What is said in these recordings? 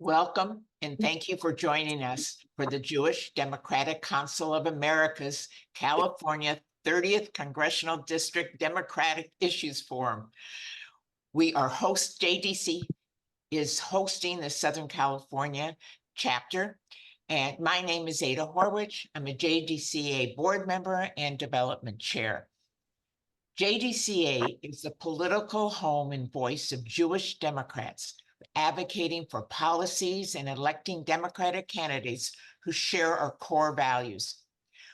Welcome and thank you for joining us for the Jewish Democratic Council of America's California 30th Congressional District Democratic Issues Forum. JDC is hosting the Southern California chapter, and my name is Ada Horwich. I'm a JDCA board member and development chair. JDCA is the political home and voice of Jewish Democrats, advocating for policies and electing Democratic candidates who share our core values.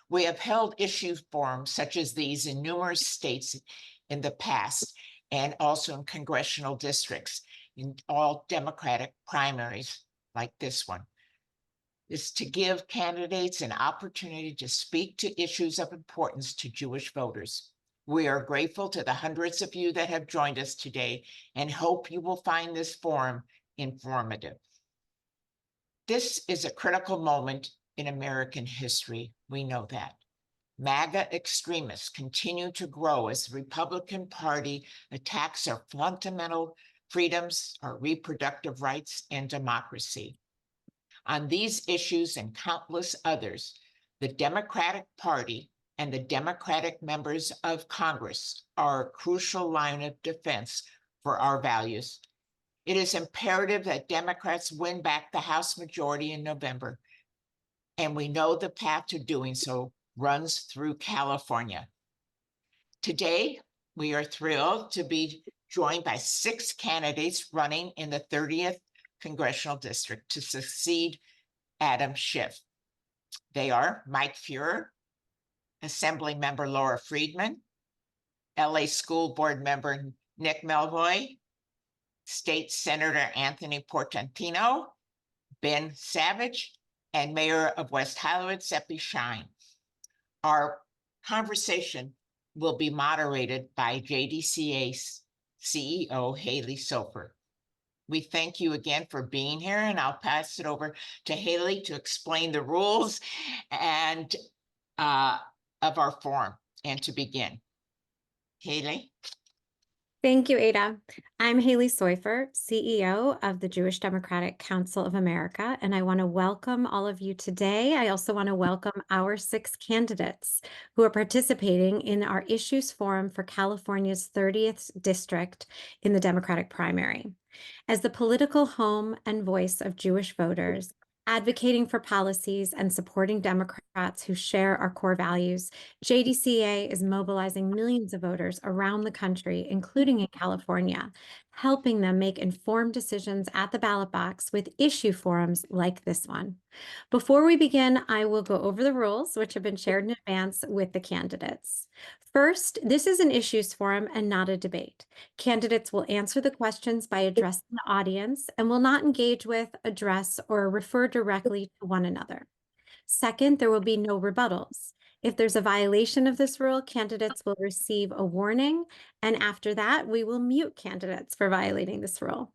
We have held issue forums such as these in numerous states in the past and also in congressional districts in all Democratic primaries like this one. Is to give candidates an opportunity to speak to issues of importance to Jewish voters. We are grateful to the hundreds of you that have joined us today and hope you will find this forum informative. This is a critical moment in American history. We know that. MAGA extremists continue to grow as the Republican Party attacks our fundamental freedoms, our reproductive rights, and democracy. On these issues and countless others, the Democratic Party and the Democratic members of Congress are a crucial line of defense for our values. It is imperative that Democrats win back the House majority in November, and we know the path to doing so runs through California. Today, we are thrilled to be joined by 6 candidates running in the 30th Congressional District to succeed Adam Schiff. They are Mike Feuer, Assemblymember Laura Friedman, LA School Board Member Nick Melvoin, State Senator Anthony Portantino, Ben Savage, and Mayor of West Hollywood, Sepi Shyne. Our conversation will be moderated by JDCA CEO Halie Soifer. We thank you again for being here, and I'll pass it over to Halie to explain the rules and of our forum and to begin. Halie. Thank you, Ada. I'm Halie Soifer, CEO of the Jewish Democratic Council of America, and I want to welcome all of you today. I also want to welcome our 6 candidates who are participating in our Issues Forum for California's 30th District in the Democratic primary. As the political home and voice of Jewish voters, advocating for policies and supporting Democrats who share our core values, JDCA is mobilizing millions of voters around the country, including in California, helping them make informed decisions at the ballot box with issue forums like this one. Before we begin, I will go over the rules, which have been shared in advance with the candidates. First, this is an issues forum and not a debate. Candidates will answer the questions by addressing the audience and will not engage with, address, or refer directly to one another. Second, there will be no rebuttals. If there's a violation of this rule, candidates will receive a warning, and after that, we will mute candidates for violating this rule.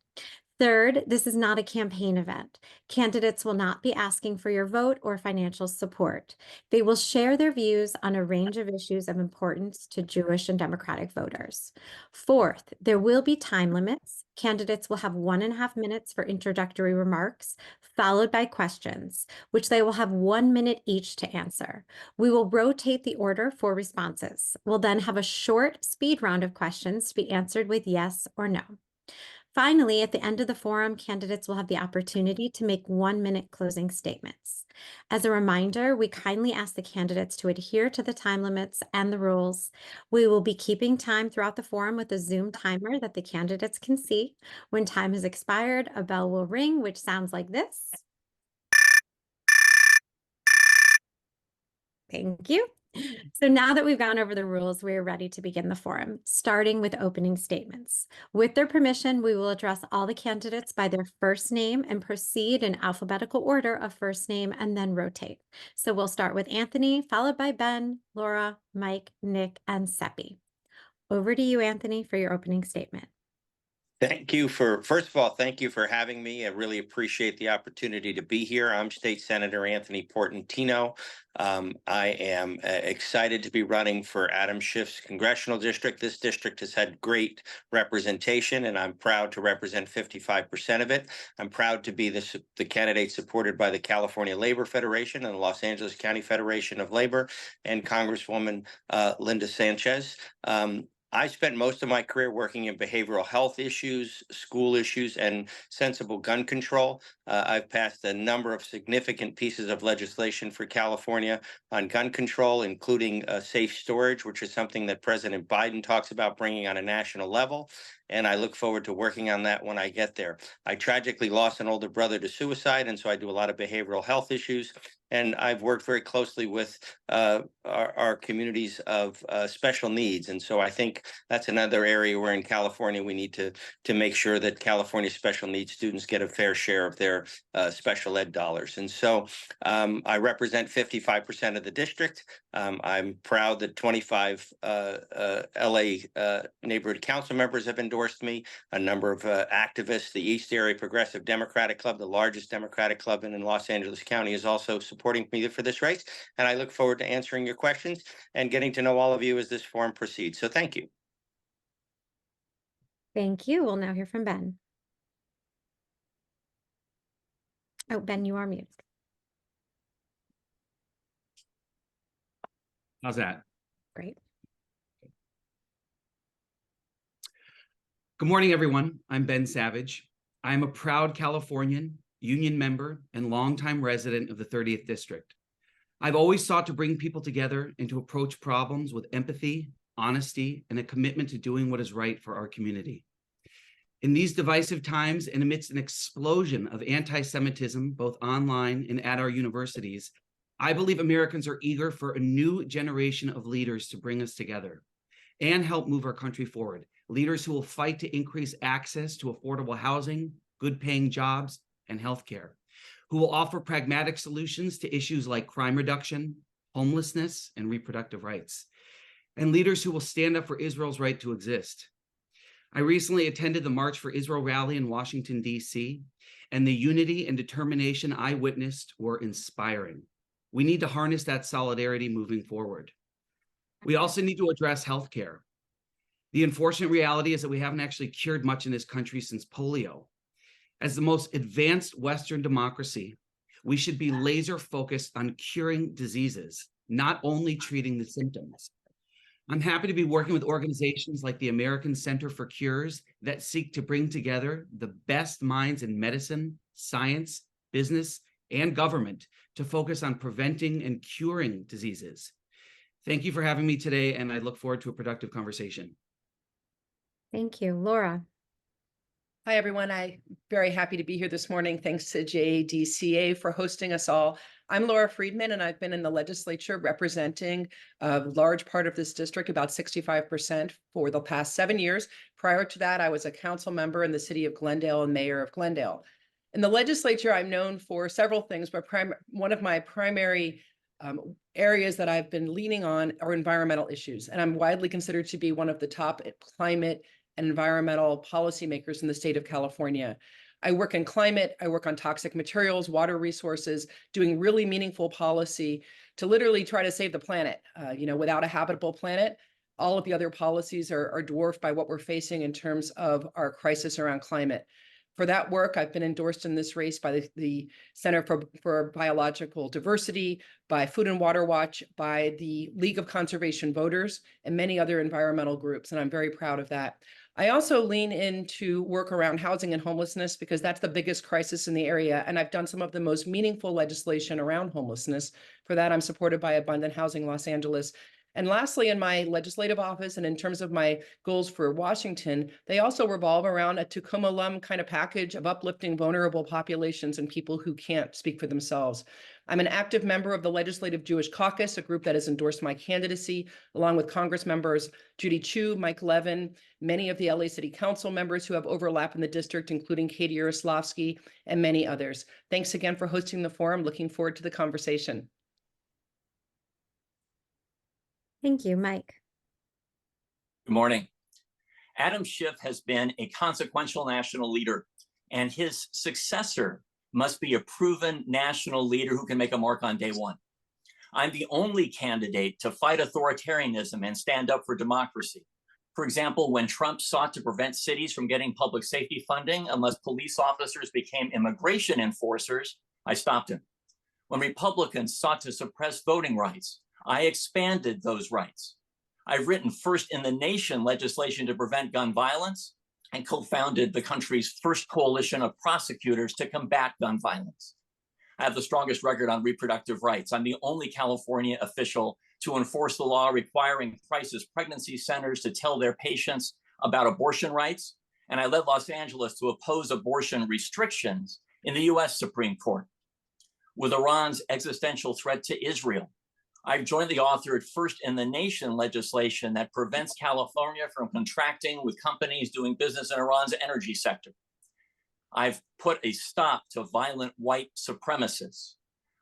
Third, this is not a campaign event. Candidates will not be asking for your vote or financial support. They will share their views on a range of issues of importance to Jewish and Democratic voters. Fourth, there will be time limits. Candidates will have 1.5 minutes for introductory remarks, followed by questions, which they will have 1 minute each to answer. We will rotate the order for responses. We'll then have a short speed round of questions to be answered with yes or no. Finally, at the end of the forum, candidates will have the opportunity to make 1-minute closing statements. As a reminder, we kindly ask the candidates to adhere to the time limits and the rules. We will be keeping time throughout the forum with a Zoom timer that the candidates can see. When time has expired, a bell will ring, which sounds like this. Thank you. So now that we've gone over the rules, we're ready to begin the forum, starting with opening statements. With their permission, we will address all the candidates by their first name and proceed in alphabetical order of first name and then rotate. So we'll start with Anthony, followed by Ben, Laura, Mike, Nick, and Sepi. Over to you, Anthony, for your opening statement. First of all, thank you for having me. I really appreciate the opportunity to be here. I'm State Senator Anthony Portantino. I am excited to be running for Adam Schiff's congressional district. This district has had great representation, and I'm proud to represent 55% of it. I'm proud to be the candidate supported by the California Labor Federation and the Los Angeles County Federation of Labor and Congresswoman Linda Sanchez. I spent most of my career working in behavioral health issues, school issues, and sensible gun control. I've passed a number of significant pieces of legislation for California on gun control, including safe storage, which is something that President Biden talks about bringing on a national level. And I look forward to working on that when I get there. I tragically lost an older brother to suicide, and so I do a lot of behavioral health issues. And I've worked very closely with our communities of special needs. And so I think that's another area where in California we need to make sure that California special needs students get a fair share of their special ed dollars. And so I represent 55% of the district. I'm proud that 25 LA neighborhood council members have endorsed me. A number of activists, the East Area Progressive Democratic Club, the largest Democratic club in Los Angeles County, is also supporting me for this race. And I look forward to answering your questions and getting to know all of you as this forum proceeds. So thank you. Thank you. We'll now hear from Ben. Oh, Ben, you are muted. How's that? Great. Good morning, everyone. I'm Ben Savage. I'm a proud Californian, union member, and longtime resident of the 30th District. I've always sought to bring people together and to approach problems with empathy, honesty, and a commitment to doing what is right for our community. In these divisive times and amidst an explosion of anti-Semitism, both online and at our universities, I believe Americans are eager for a new generation of leaders to bring us together and help move our country forward. Leaders who will fight to increase access to affordable housing, good-paying jobs, and healthcare, who will offer pragmatic solutions to issues like crime reduction, homelessness, and reproductive rights, and leaders who will stand up for Israel's right to exist. I recently attended the March for Israel rally in Washington, D.C., and the unity and determination I witnessed were inspiring. We need to harness that solidarity moving forward. We also need to address healthcare. The unfortunate reality is that we haven't actually cured much in this country since polio. As the most advanced Western democracy, we should be laser focused on curing diseases, not only treating the symptoms. I'm happy to be working with organizations like the American Center for Cures that seek to bring together the best minds in medicine, science, business, and government to focus on preventing and curing diseases. Thank you for having me today, and I look forward to a productive conversation. Thank you. Laura. Hi, everyone. I'm very happy to be here this morning. Thanks to JDCA for hosting us all. I'm Laura Friedman, and I've been in the legislature representing a large part of this district, about 65% for the past 7 years. Prior to that, I was a council member in the city of Glendale and mayor of Glendale. In the legislature, I'm known for several things, but one of my primary areas that I've been leaning on are environmental issues. And I'm widely considered to be one of the top climate and environmental policymakers in the state of California. I work in climate, I work on toxic materials, water resources, doing really meaningful policy to literally try to save the planet. Without a habitable planet, all of the other policies are dwarfed by what we're facing in terms of our crisis around climate. For that work, I've been endorsed in this race by the Center for Biological Diversity, by Food and Water Watch, by the League of Conservation Voters, and many other environmental groups, and I'm very proud of that. I also lean into work around housing and homelessness because that's the biggest crisis in the area, and I've done some of the most meaningful legislation around homelessness. For that, I'm supported by Abundant Housing Los Angeles. And lastly, in my legislative office and in terms of my goals for Washington, they also revolve around a Tacoma alum kind of package of uplifting vulnerable populations and people who can't speak for themselves. I'm an active member of the Legislative Jewish Caucus, a group that has endorsed my candidacy, along with Congress members Judy Chu, Mike Levin, many of the LA City Council members who have overlap in the district, including Katie Yaroslavsky, and many others. Thanks again for hosting the forum. Looking forward to the conversation. Thank you, Mike. Good morning. Adam Schiff has been a consequential national leader, and his successor must be a proven national leader who can make a mark on day one. I'm the only candidate to fight authoritarianism and stand up for democracy. For example, when Trump sought to prevent cities from getting public safety funding unless police officers became immigration enforcers, I stopped him. When Republicans sought to suppress voting rights, I expanded those rights. I've written first in the nation legislation to prevent gun violence and co-founded the country's first coalition of prosecutors to combat gun violence. I have the strongest record on reproductive rights. I'm the only California official to enforce the law requiring crisis pregnancy centers to tell their patients about abortion rights. And I led Los Angeles to oppose abortion restrictions in the US Supreme Court. With Iran's existential threat to Israel, I've jointly authored first in the nation legislation that prevents California from contracting with companies doing business in Iran's energy sector. I've put a stop to violent white supremacists.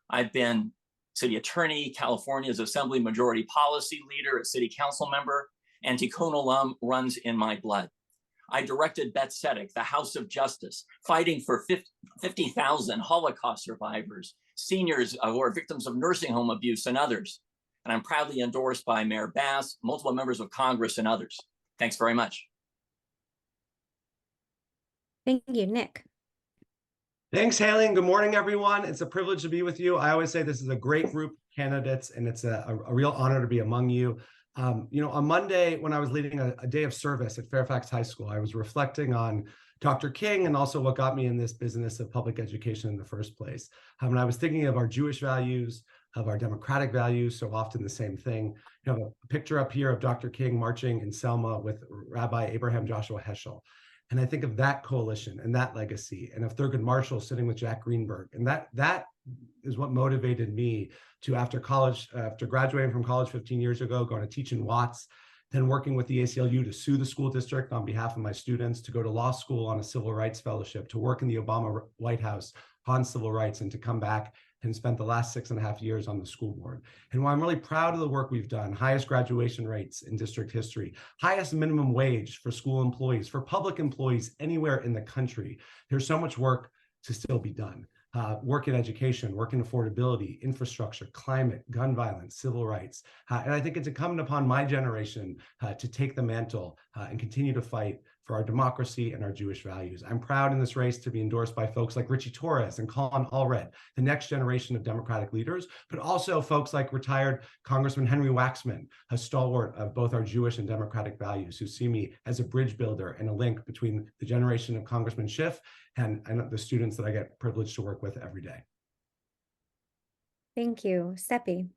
I've been city attorney, California's Assembly Majority Policy Leader, a city council member, and Tikkun Olam runs in my blood. I directed Bet Tzedek, the House of Justice, fighting for 50,000 Holocaust survivors, seniors who are victims of nursing home abuse, and others. And I'm proudly endorsed by Mayor Bass, multiple members of Congress, and others. Thanks very much. Thank you, Nick. Thanks, Halie, and good morning, everyone. It's a privilege to be with you. I always say this is a great group of candidates, and it's a real honor to be among you. On Monday, when I was leading a day of service at Fairfax High School, I was reflecting on Dr. King and also what got me in this business of public education in the first place. And I was thinking of our Jewish values, of our democratic values, so often the same thing. You have a picture up here of Dr. King marching in Selma with Rabbi Abraham Joshua Heschel. And I think of that coalition and that legacy, and of Thurgood Marshall sitting with Jack Greenberg. And that is what motivated me to, after graduating from college 15 years ago, going to teach in Watts, then working with the ACLU to sue the school district on behalf of my students, to go to law school on a civil rights fellowship, to work in the Obama White House on civil rights, and to come back and spent the last 6.5 years on the school board. And while I'm really proud of the work we've done, highest graduation rates in district history, highest minimum wage for school employees, for public employees anywhere in the country, there's so much work to still be done. Work in education, work in affordability, infrastructure, climate, gun violence, civil rights. And I think it's incumbent upon my generation to take the mantle and continue to fight for our democracy and our Jewish values. I'm proud in this race to be endorsed by folks like Richie Torres and Colin Allred, the next generation of Democratic leaders, but also folks like retired Congressman Henry Waxman, a stalwart of both our Jewish and Democratic values, who see me as a bridge builder and a link between the generation of Congressman Schiff and the students that I get privileged to work with every day. Thank you. Sepi.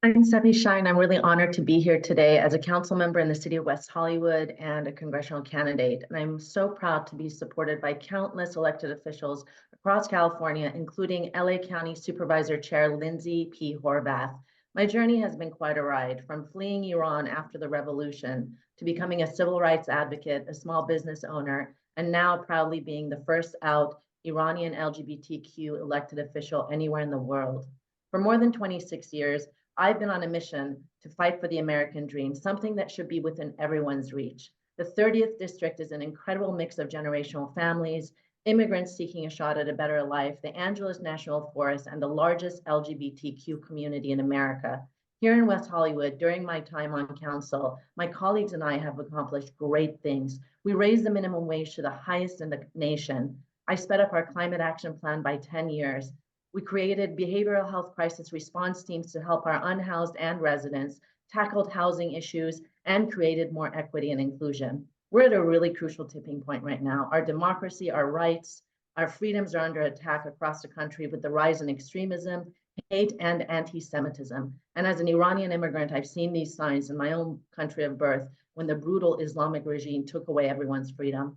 I'm Sepi Shyne. I'm really honored to be here today as a council member in the city of West Hollywood and a congressional candidate. And I'm so proud to be supported by countless elected officials across California, including LA County Supervisor Chair Lindsay P. Horvath. My journey has been quite a ride, from fleeing Iran after the revolution to becoming a civil rights advocate, a small business owner, and now proudly being the first out Iranian LGBTQ elected official anywhere in the world. For more than 26 years, I've been on a mission to fight for the American dream, something that should be within everyone's reach. The 30th district is an incredible mix of generational families, immigrants seeking a shot at a better life, the Angeles National Forest, and the largest LGBTQ community in America. Here in West Hollywood, during my time on council, my colleagues and I have accomplished great things. We raised the minimum wage to the highest in the nation. I sped up our climate action plan by 10 years. We created behavioral health crisis response teams to help our unhoused and residents, tackled housing issues, and created more equity and inclusion. We're at a really crucial tipping point right now. Our democracy, our rights, our freedoms are under attack across the country with the rise in extremism, hate, and anti-Semitism. And as an Iranian immigrant, I've seen these signs in my own country of birth when the brutal Islamic regime took away everyone's freedom.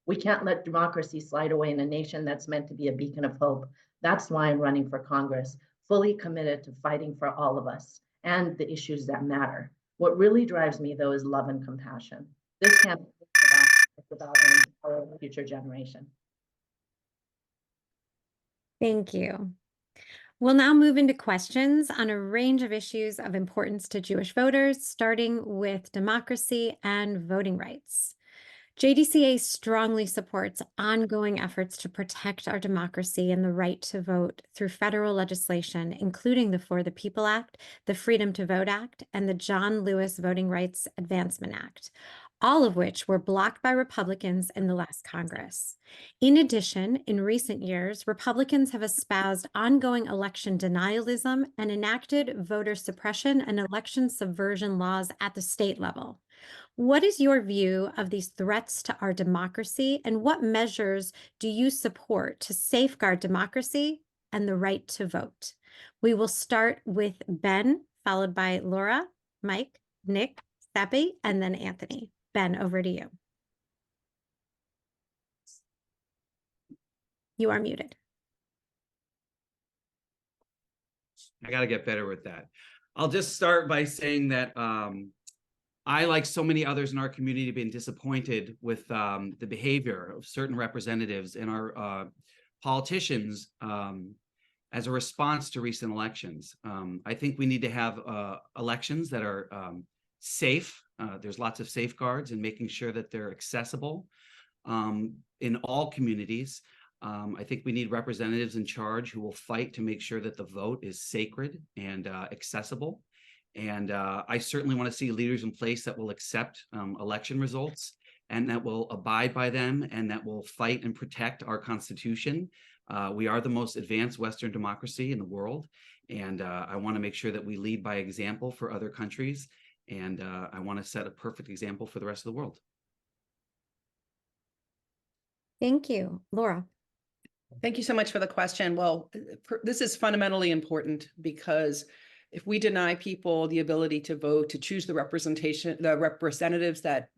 We can't let democracy slide away in a nation that's meant to be a beacon of hope. That's why I'm running for Congress, fully committed to fighting for all of us and the issues that matter. What really drives me, though, is love and compassion. This campaign is about our future generation. Thank you. We'll now move into questions on a range of issues of importance to Jewish voters, starting with democracy and voting rights. JDCA strongly supports ongoing efforts to protect our democracy and the right to vote through federal legislation, including the For the People Act, the Freedom to Vote Act, and the John Lewis Voting Rights Advancement Act, all of which were blocked by Republicans in the last Congress. In addition, in recent years, Republicans have espoused ongoing election denialism and enacted voter suppression and election subversion laws at the state level. What is your view of these threats to our democracy, and what measures do you support to safeguard democracy and the right to vote? We will start with Ben, followed by Laura, Mike, Nick, Sepi, and then Anthony. Ben, over to you. You are muted. I got to get better with that. I'll just start by saying that I, like so many others in our community, have been disappointed with the behavior of certain representatives and our politicians as a response to recent elections. I think we need to have elections that are safe. There's lots of safeguards in making sure that they're accessible in all communities. I think we need representatives in charge who will fight to make sure that the vote is sacred and accessible. And I certainly want to see leaders in place that will accept election results and that will abide by them and that will fight and protect our Constitution. We are the most advanced Western democracy in the world. And I want to make sure that we lead by example for other countries. And I want to set a perfect example for the rest of the world. Thank you. Laura. Thank you so much for the question. Well, this is fundamentally important because if we deny people the ability to vote, to choose the representatives that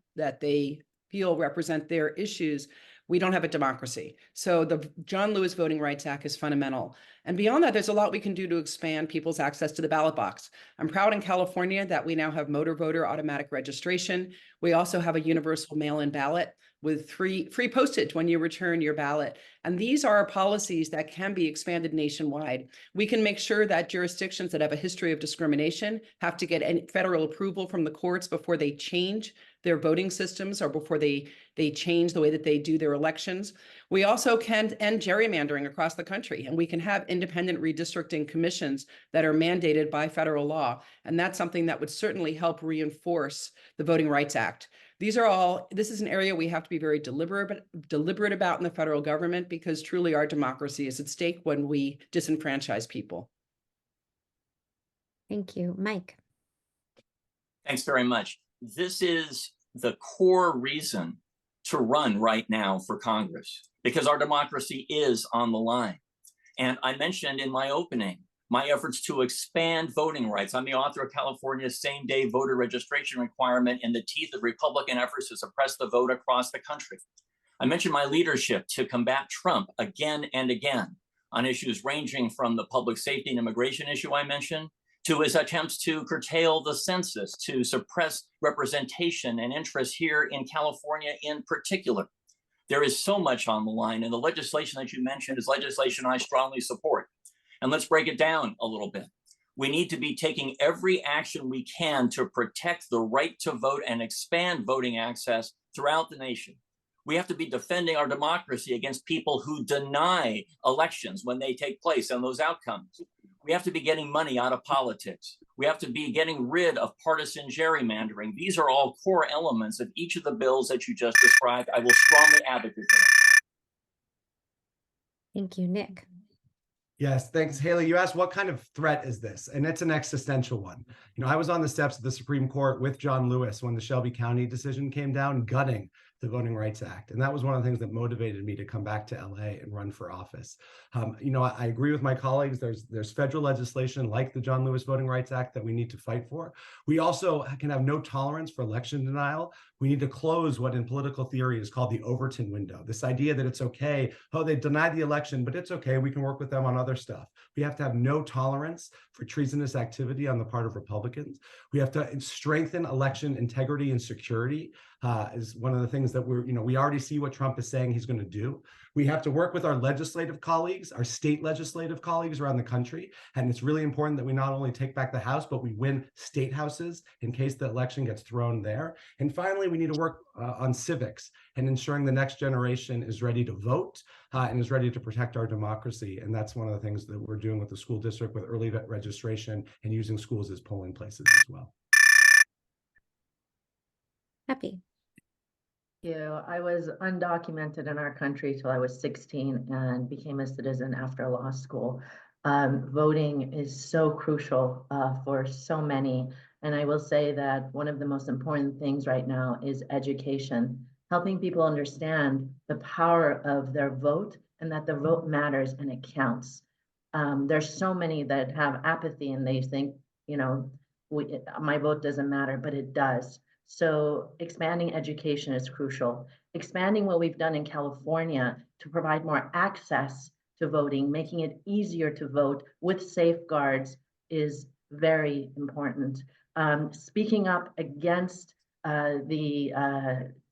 they feel represent their issues, we don't have a democracy. So the John Lewis Voting Rights Act is fundamental. And beyond that, there's a lot we can do to expand people's access to the ballot box. I'm proud in California that we now have motor voter automatic registration. We also have a universal mail-in ballot with free postage when you return your ballot. And these are policies that can be expanded nationwide. We can make sure that jurisdictions that have a history of discrimination have to get federal approval from the courts before they change their voting systems or before they change the way that they do their elections. We also can end gerrymandering across the country, and we can have independent redistricting commissions that are mandated by federal law. And that's something that would certainly help reinforce the Voting Rights Act. This is an area we have to be very deliberate about in the federal government, because truly our democracy is at stake when we disenfranchise people. Thank you. Mike. Thanks very much. This is the core reason to run right now for Congress, because our democracy is on the line. And I mentioned in my opening my efforts to expand voting rights. I'm the author of California's same-day voter registration requirement in the teeth of Republican efforts to suppress the vote across the country. I mentioned my leadership to combat Trump again and again on issues ranging from the public safety and immigration issue I mentioned, to his attempts to curtail the census, to suppress representation and interest here in California in particular. There is so much on the line, and the legislation that you mentioned is legislation I strongly support. And let's break it down a little bit. We need to be taking every action we can to protect the right to vote and expand voting access throughout the nation. We have to be defending our democracy against people who deny elections when they take place and those outcomes. We have to be getting money out of politics. We have to be getting rid of partisan gerrymandering. These are all core elements of each of the bills that you just described. I will strongly advocate for them. Thank you, Nick. Yes, thanks, Halie. You asked what kind of threat is this? And it's an existential one. You know, I was on the steps of the Supreme Court with John Lewis when the Shelby County decision came down, gutting the Voting Rights Act. And that was one of the things that motivated me to come back to LA and run for office. You know, I agree with my colleagues. There's federal legislation like the John Lewis Voting Rights Act that we need to fight for. We also can have no tolerance for election denial. We need to close what in political theory is called the Overton window. This idea that it's okay, oh, they denied the election, but it's okay, we can work with them on other stuff. We have to have no tolerance for treasonous activity on the part of Republicans. We have to strengthen election integrity and security. is one of the things that we already see what Trump is saying he's going to do. We have to work with our legislative colleagues, our state legislative colleagues around the country. And it's really important that we not only take back the House, but we win state houses in case the election gets thrown there. And finally, we need to work on civics and ensuring the next generation is ready to vote and is ready to protect our democracy. And that's one of the things that we're doing with the school district with early registration and using schools as polling places as well. Happy. I was undocumented in our country till I was 16 and became a citizen after law school. Voting is so crucial for so many. And I will say that one of the most important things right now is education, helping people understand the power of their vote and that the vote matters and it counts. There's so many that have apathy and they think, my vote doesn't matter, but it does. So expanding education is crucial. Expanding what we've done in California to provide more access to voting, making it easier to vote with safeguards is very important. Speaking up against the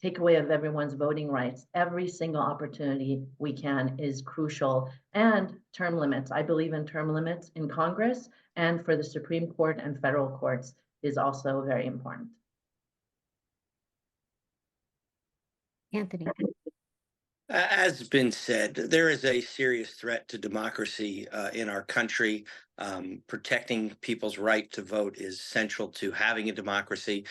takeaway of everyone's voting rights, every single opportunity we can is crucial. And term limits. I believe in term limits in Congress and for the Supreme Court and federal courts is also very important. Anthony. As has been said, there is a serious threat to democracy in our country. Protecting people's right to vote is central to having a democracy.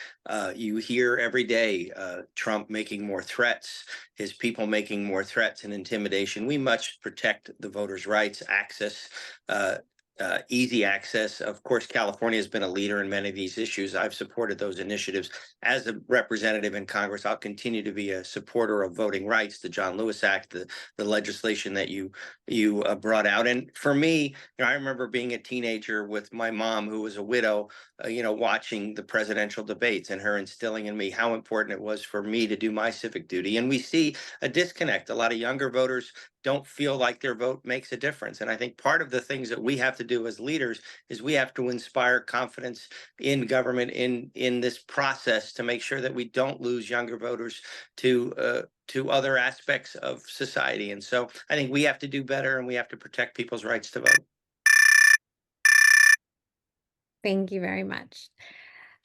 You hear every day Trump making more threats, his people making more threats and intimidation. We must protect the voters' rights, access, easy access. Of course, California has been a leader in many of these issues. I've supported those initiatives. As a representative in Congress, I'll continue to be a supporter of voting rights, the John Lewis Act, the legislation that you brought out. And for me, I remember being a teenager with my mom, who was a widow, watching the presidential debates and her instilling in me how important it was for me to do my civic duty. And we see a disconnect. A lot of younger voters don't feel like their vote makes a difference. And I think part of the things that we have to do as leaders is we have to inspire confidence in government, in this process, to make sure that we don't lose younger voters to other aspects of society. And so I think we have to do better, and we have to protect people's rights to vote. Thank you very much.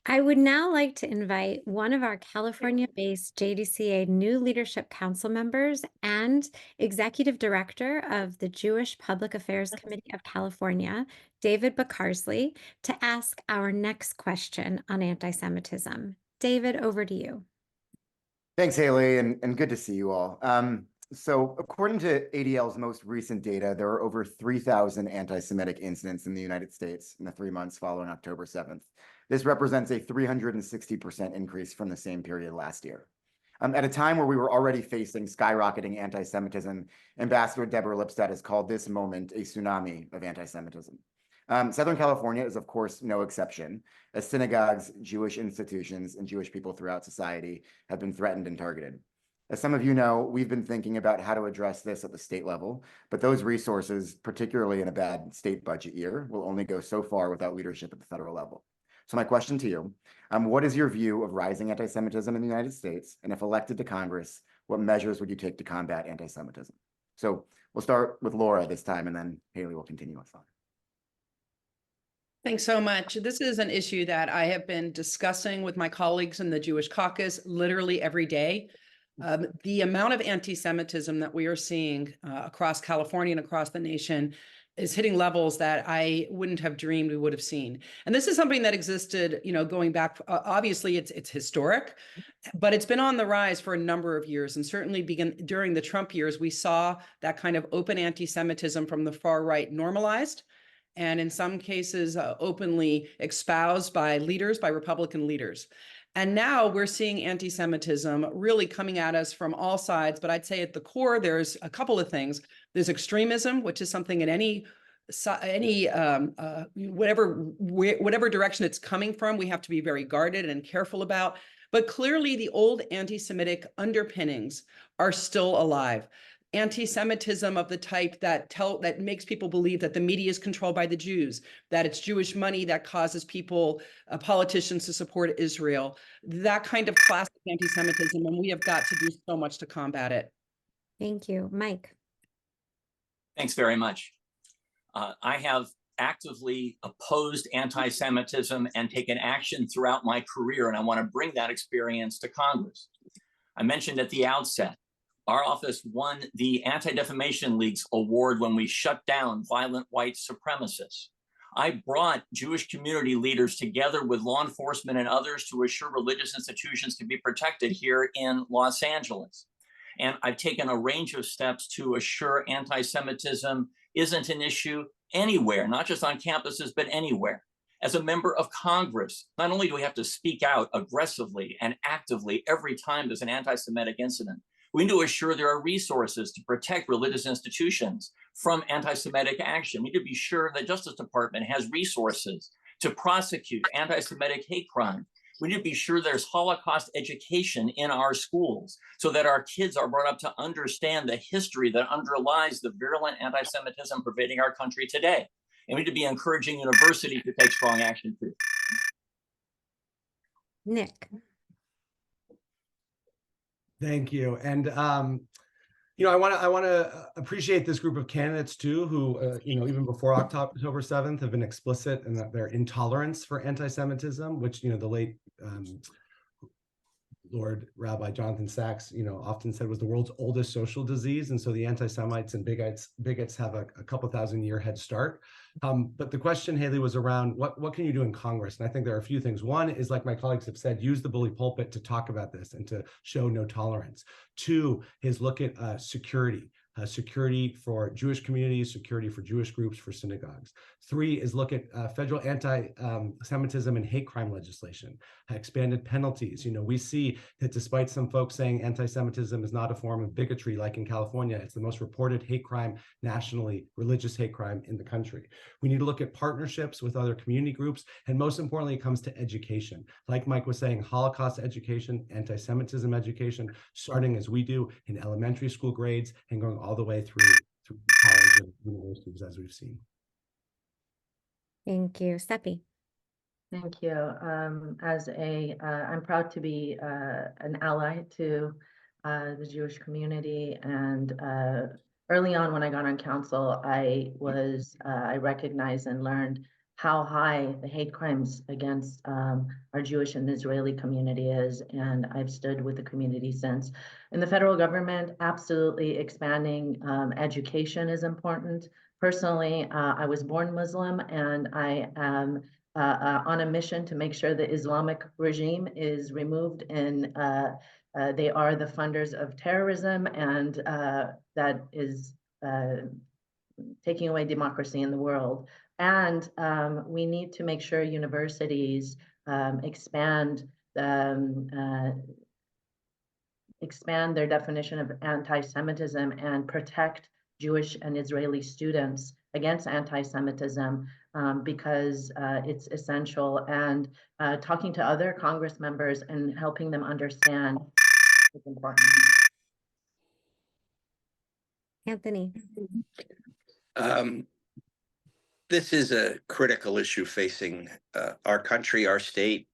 I would now like to invite one of our California-based JDCA New Leadership Council members and Executive Director of the Jewish Public Affairs Committee of California, David Bacarsley, to ask our next question on anti-Semitism. David, over to you. Thanks, Halie, and good to see you all. So according to ADL's most recent data, there are over 3,000 anti-Semitic incidents in the United States in the 3 months following October 7th. This represents a 360% increase from the same period last year. At a time where we were already facing skyrocketing anti-Semitism, Ambassador Deborah Lipstadt has called this moment a tsunami of anti-Semitism. Southern California is, of course, no exception, as synagogues, Jewish institutions, and Jewish people throughout society have been threatened and targeted. As some of you know, we've been thinking about how to address this at the state level, but those resources, particularly in a bad state budget year, will only go so far without leadership at the federal level. So my question to you, what is your view of rising anti-Semitism in the United States? And if elected to Congress, what measures would you take to combat anti-Semitism? So we'll start with Laura this time, and then Halie will continue with Feuer. Thanks so much. This is an issue that I have been discussing with my colleagues in the Jewish caucus literally every day. The amount of anti-Semitism that we are seeing across California and across the nation is hitting levels that I wouldn't have dreamed we would have seen. And this is something that existed, going back, obviously it's historic, but it's been on the rise for a number of years. And certainly during the Trump years, we saw that kind of open anti-Semitism from the far right normalized, and in some cases openly espoused by Republican leaders. And now we're seeing anti-Semitism really coming at us from all sides. But I'd say at the core, there's a couple of things. There's extremism, which is something in whatever direction it's coming from, we have to be very guarded and careful about. But clearly, the old anti-Semitic underpinnings are still alive. anti-Semitism of the type that makes people believe that the media is controlled by the Jews, that it's Jewish money that causes people, politicians to support Israel, that kind of classic anti-Semitism, and we have got to do so much to combat it. Thank you. Mike. Thanks very much. I have actively opposed anti-Semitism and taken action throughout my career, and I want to bring that experience to Congress. I mentioned at the outset, our office won the Anti-Defamation League's award when we shut down violent white supremacists. I brought Jewish community leaders together with law enforcement and others to assure religious institutions can be protected here in Los Angeles. And I've taken a range of steps to assure anti-Semitism isn't an issue anywhere, not just on campuses, but anywhere. As a member of Congress, not only do we have to speak out aggressively and actively every time there's an anti-Semitic incident, we need to assure there are resources to protect religious institutions from anti-Semitic action. We need to be sure the Justice Department has resources to prosecute anti-Semitic hate crime. We need to be sure there's Holocaust education in our schools so that our kids are brought up to understand the history that underlies the virulent anti-Semitism pervading our country today. And we need to be encouraging universities to take strong action too. Nick. Thank you. And you know, I want to appreciate this group of candidates too, who you know, even before October 7th, have been explicit in their intolerance for anti-Semitism, which, you know, the late Lord Rabbi Jonathan Sachs, you know, often said was the world's oldest social disease. And so the anti-Semites and bigots have a couple thousand-year head start. But the question, Halie, was around what can you do in Congress? And I think there are a few things. One is, like my colleagues have said, use the bully pulpit to talk about this and to show no tolerance. Two is look at security. Security for Jewish communities, security for Jewish groups, for synagogues. Three is look at federal anti-Semitism and hate crime legislation, expanded penalties. You know, we see that despite some folks saying anti-Semitism is not a form of bigotry, like in California, it's the most reported hate crime nationally, religious hate crime in the country. We need to look at partnerships with other community groups. And most importantly, it comes to education. Like Mike was saying, Holocaust education, anti-Semitism education, starting as we do in elementary school grades and going all the way through college and universities, as we've seen. Thank you. Sepi. Thank you. I'm proud to be an ally to the Jewish community. And early on, when I got on council, I recognized and learned how high the hate crimes against our Jewish and Israeli community is. And I've stood with the community since. In the federal government, absolutely expanding education is important. Personally, I was born Muslim, and I am on a mission to make sure the Islamic regime is removed, and they are the funders of terrorism, and that is taking away democracy in the world. And we need to make sure universities expand their definition of anti-Semitism and protect Jewish and Israeli students against anti-Semitism, because it's essential. And talking to other Congress members and helping them understand is important. Anthony. This is a critical issue facing our country, our state,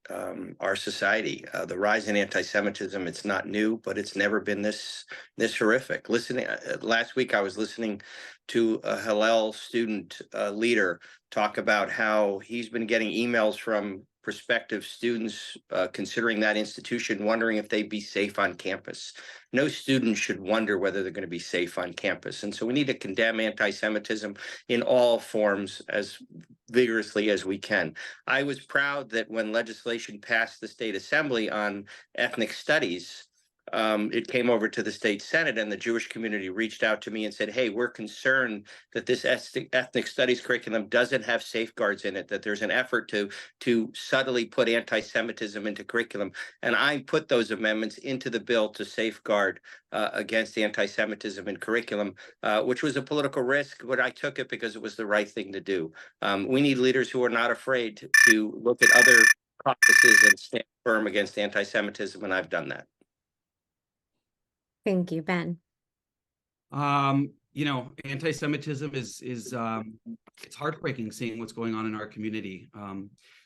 our society. The rise in anti-Semitism, it's not new, but it's never been this horrific. Last week, I was listening to a Hillel student leader talk about how he's been getting emails from prospective students considering that institution, wondering if they'd be safe on campus. No student should wonder whether they're going to be safe on campus. And so we need to condemn anti-Semitism in all forms as vigorously as we can. I was proud that when legislation passed the state assembly on ethnic studies, it came over to the state Senate, and the Jewish community reached out to me and said, hey, we're concerned that this ethnic studies curriculum doesn't have safeguards in it, that there's an effort to subtly put anti-Semitism into curriculum. And I put those amendments into the bill to safeguard against anti-Semitism in curriculum, which was a political risk, but I took it because it was the right thing to do. We need leaders who are not afraid to look at other practices and stand firm against anti-Semitism, and I've done that. Thank you, Ben. You know, anti-Semitism is it's heartbreaking seeing what's going on in our community.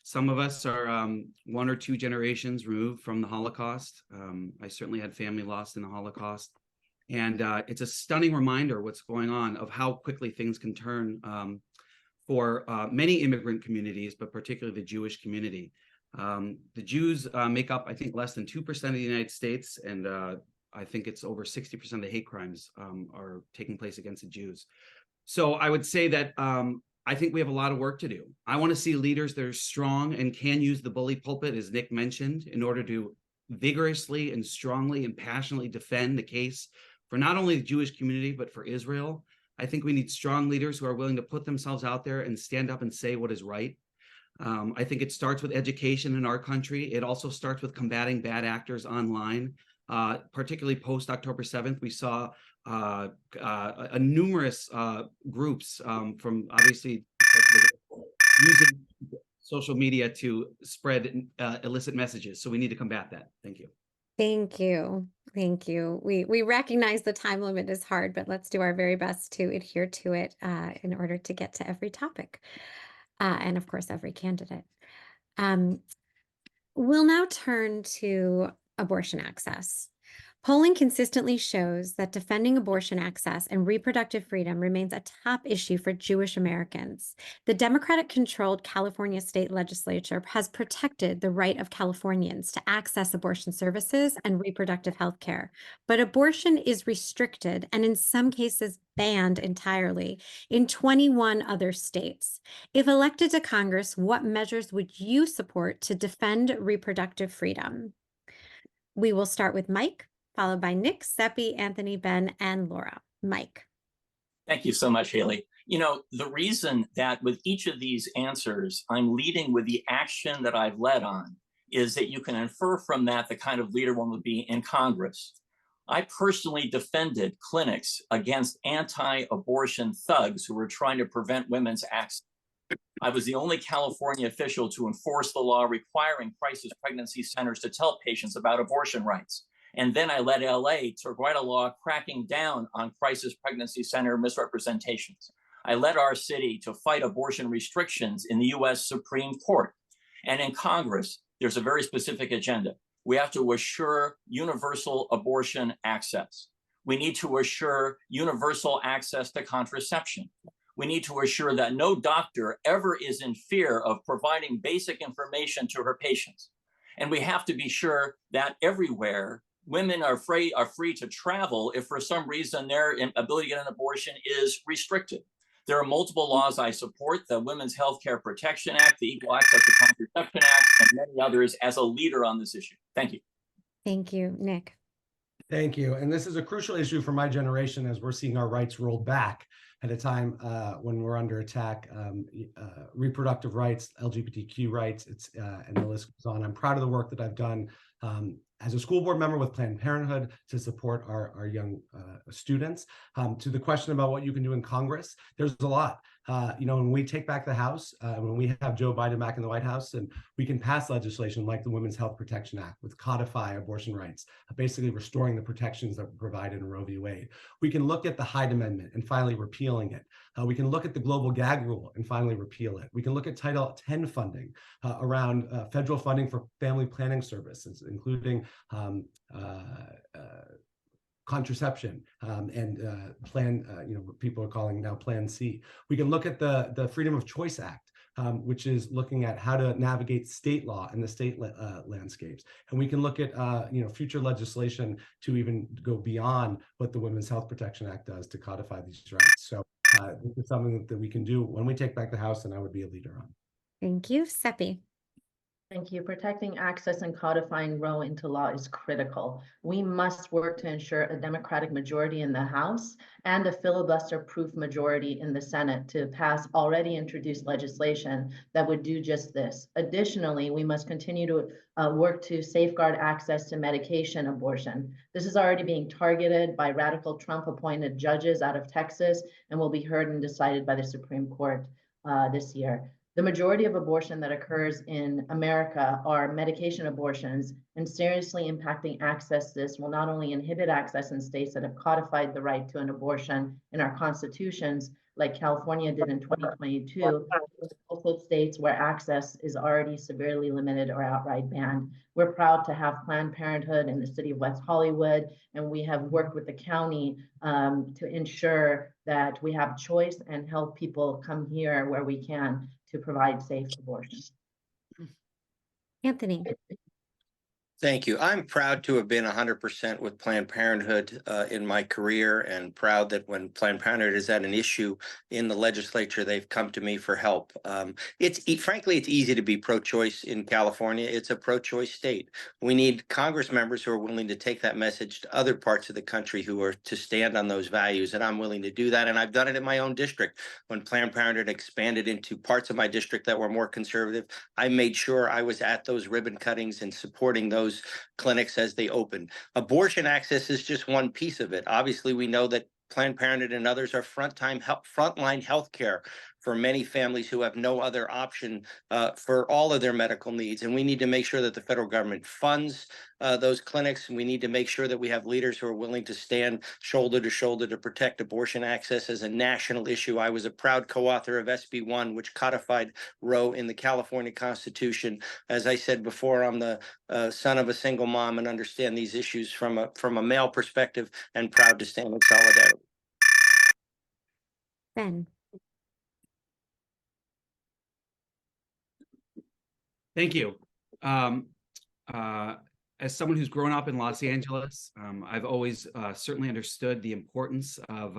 Some of us are 1 or 2 generations removed from the Holocaust. I certainly had family lost in the Holocaust. And it's a stunning reminder what's going on of how quickly things can turn for many immigrant communities, but particularly the Jewish community. The Jews make up, I think, less than 2% of the United States, and I think it's over 60% of the hate crimes are taking place against the Jews. So I would say that I think we have a lot of work to do. I want to see leaders that are strong and can use the bully pulpit, as Nick mentioned, in order to vigorously and strongly and passionately defend the case for not only the Jewish community, but for Israel. I think we need strong leaders who are willing to put themselves out there and stand up and say what is right. I think it starts with education in our country. It also starts with combating bad actors online. Particularly post October 7th, we saw numerous groups from obviously using social media to spread illicit messages. So we need to combat that. Thank you. Thank you. Thank you. We recognize the time limit is hard, but let's do our very best to adhere to it in order to get to every topic and, of course, every candidate. We'll now turn to abortion access. Polling consistently shows that defending abortion access and reproductive freedom remains a top issue for Jewish Americans. The Democratic-controlled California state legislature has protected the right of Californians to access abortion services and reproductive health care, but abortion is restricted and in some cases banned entirely in 21 other states. If elected to Congress, what measures would you support to defend reproductive freedom? We will start with Mike, followed by Nick, Sepi, Anthony, Ben, and Laura. Mike. Thank you so much, Halie. You know, the reason that with each of these answers, I'm leading with the action that I've led on is that you can infer from that the kind of leader one would be in Congress. I personally defended clinics against anti-abortion thugs who were trying to prevent women's access. I was the only California official to enforce the law requiring crisis pregnancy centers to tell patients about abortion rights. And then I led LA to write a law cracking down on crisis pregnancy center misrepresentations. I led our city to fight abortion restrictions in the US Supreme Court. And in Congress, there's a very specific agenda. We have to assure universal abortion access. We need to assure universal access to contraception. We need to assure that no doctor ever is in fear of providing basic information to her patients. And we have to be sure that everywhere women are free to travel if for some reason their ability to get an abortion is restricted. There are multiple laws I support, the Women's Healthcare Protection Act, the Equal Access to Contraception Act, and many others as a leader on this issue. Thank you. Thank you. Nick. Thank you. And this is a crucial issue for my generation as we're seeing our rights rolled back at a time when we're under attack, reproductive rights, LGBTQ rights, and the list goes on. I'm proud of the work that I've done as a school board member with Planned Parenthood to support our young students. To the question about what you can do in Congress, there's a lot. When we take back the House, when we have Joe Biden back in the White House, and we can pass legislation like the Women's Health Protection Act, which codify abortion rights, basically restoring the protections that were provided in Roe v. Wade. We can look at the Hyde Amendment and finally repealing it. We can look at the global gag rule and finally repeal it. We can look at Title X funding around federal funding for family planning services, including contraception and what people are calling now Plan C. We can look at the Freedom of Choice Act, which is looking at how to navigate state law and the state landscapes. And we can look at future legislation to even go beyond what the Women's Health Protection Act does to codify these rights. So this is something that we can do when we take back the House, and I would be a leader on. Thank you. Sepi. Thank you. Protecting access and codifying Roe into law is critical. We must work to ensure a Democratic majority in the House and a filibuster-proof majority in the Senate to pass already introduced legislation that would do just this. Additionally, we must continue to work to safeguard access to medication abortion. This is already being targeted by radical Trump-appointed judges out of Texas and will be heard and decided by the Supreme Court this year. The majority of abortion that occurs in America are medication abortions, and seriously impacting access. This will not only inhibit access in states that have codified the right to an abortion in our constitutions, like California did in 2022, but also states where access is already severely limited or outright banned. We're proud to have Planned Parenthood in the city of West Hollywood, and we have worked with the county to ensure that we have choice and help people come here where we can to provide safe abortion. Anthony. Thank you. I'm proud to have been 100% with Planned Parenthood in my career, and proud that when Planned Parenthood is at an issue in the legislature, they've come to me for help. Frankly, it's easy to be pro-choice in California. It's a pro-choice state. We need Congress members who are willing to take that message to other parts of the country who are to stand on those values, and I'm willing to do that. And I've done it in my own district. When Planned Parenthood expanded into parts of my district that were more conservative, I made sure I was at those ribbon cuttings and supporting those clinics as they open. Abortion access is just one piece of it. Obviously, we know that Planned Parenthood and others are frontline health care for many families who have no other option for all of their medical needs. And we need to make sure that the federal government funds those clinics. And we need to make sure that we have leaders who are willing to stand shoulder to shoulder to protect abortion access as a national issue. I was a proud co-author of SB 1, which codified Roe in the California Constitution. As I said before, I'm the son of a single mom and understand these issues from a male perspective, and proud to stand in solidarity. Ben. Thank you. As someone who's grown up in Los Angeles, I've always certainly understood the importance of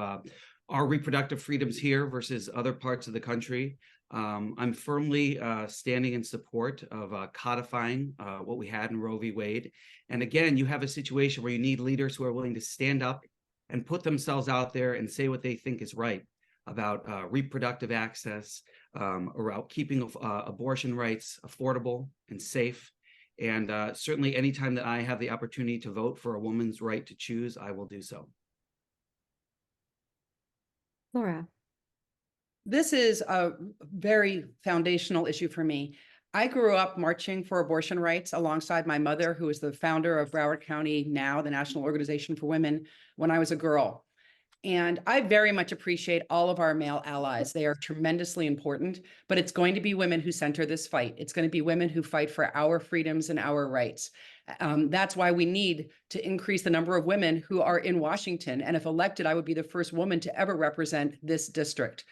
our reproductive freedoms here versus other parts of the country. I'm firmly standing in support of codifying what we had in Roe v. Wade. And again, you have a situation where you need leaders who are willing to stand up and put themselves out there and say what they think is right about reproductive access, around keeping abortion rights affordable and safe. And certainly anytime that I have the opportunity to vote for a woman's right to choose, I will do so. Laura. This is a very foundational issue for me. I grew up marching for abortion rights alongside my mother, who is the founder of Broward County Now, the National Organization for Women, when I was a girl. And I very much appreciate all of our male allies. They are tremendously important, but it's going to be women who center this fight. It's going to be women who fight for our freedoms and our rights. That's why we need to increase the number of women who are in Washington. And if elected, I would be the first woman to ever represent this district.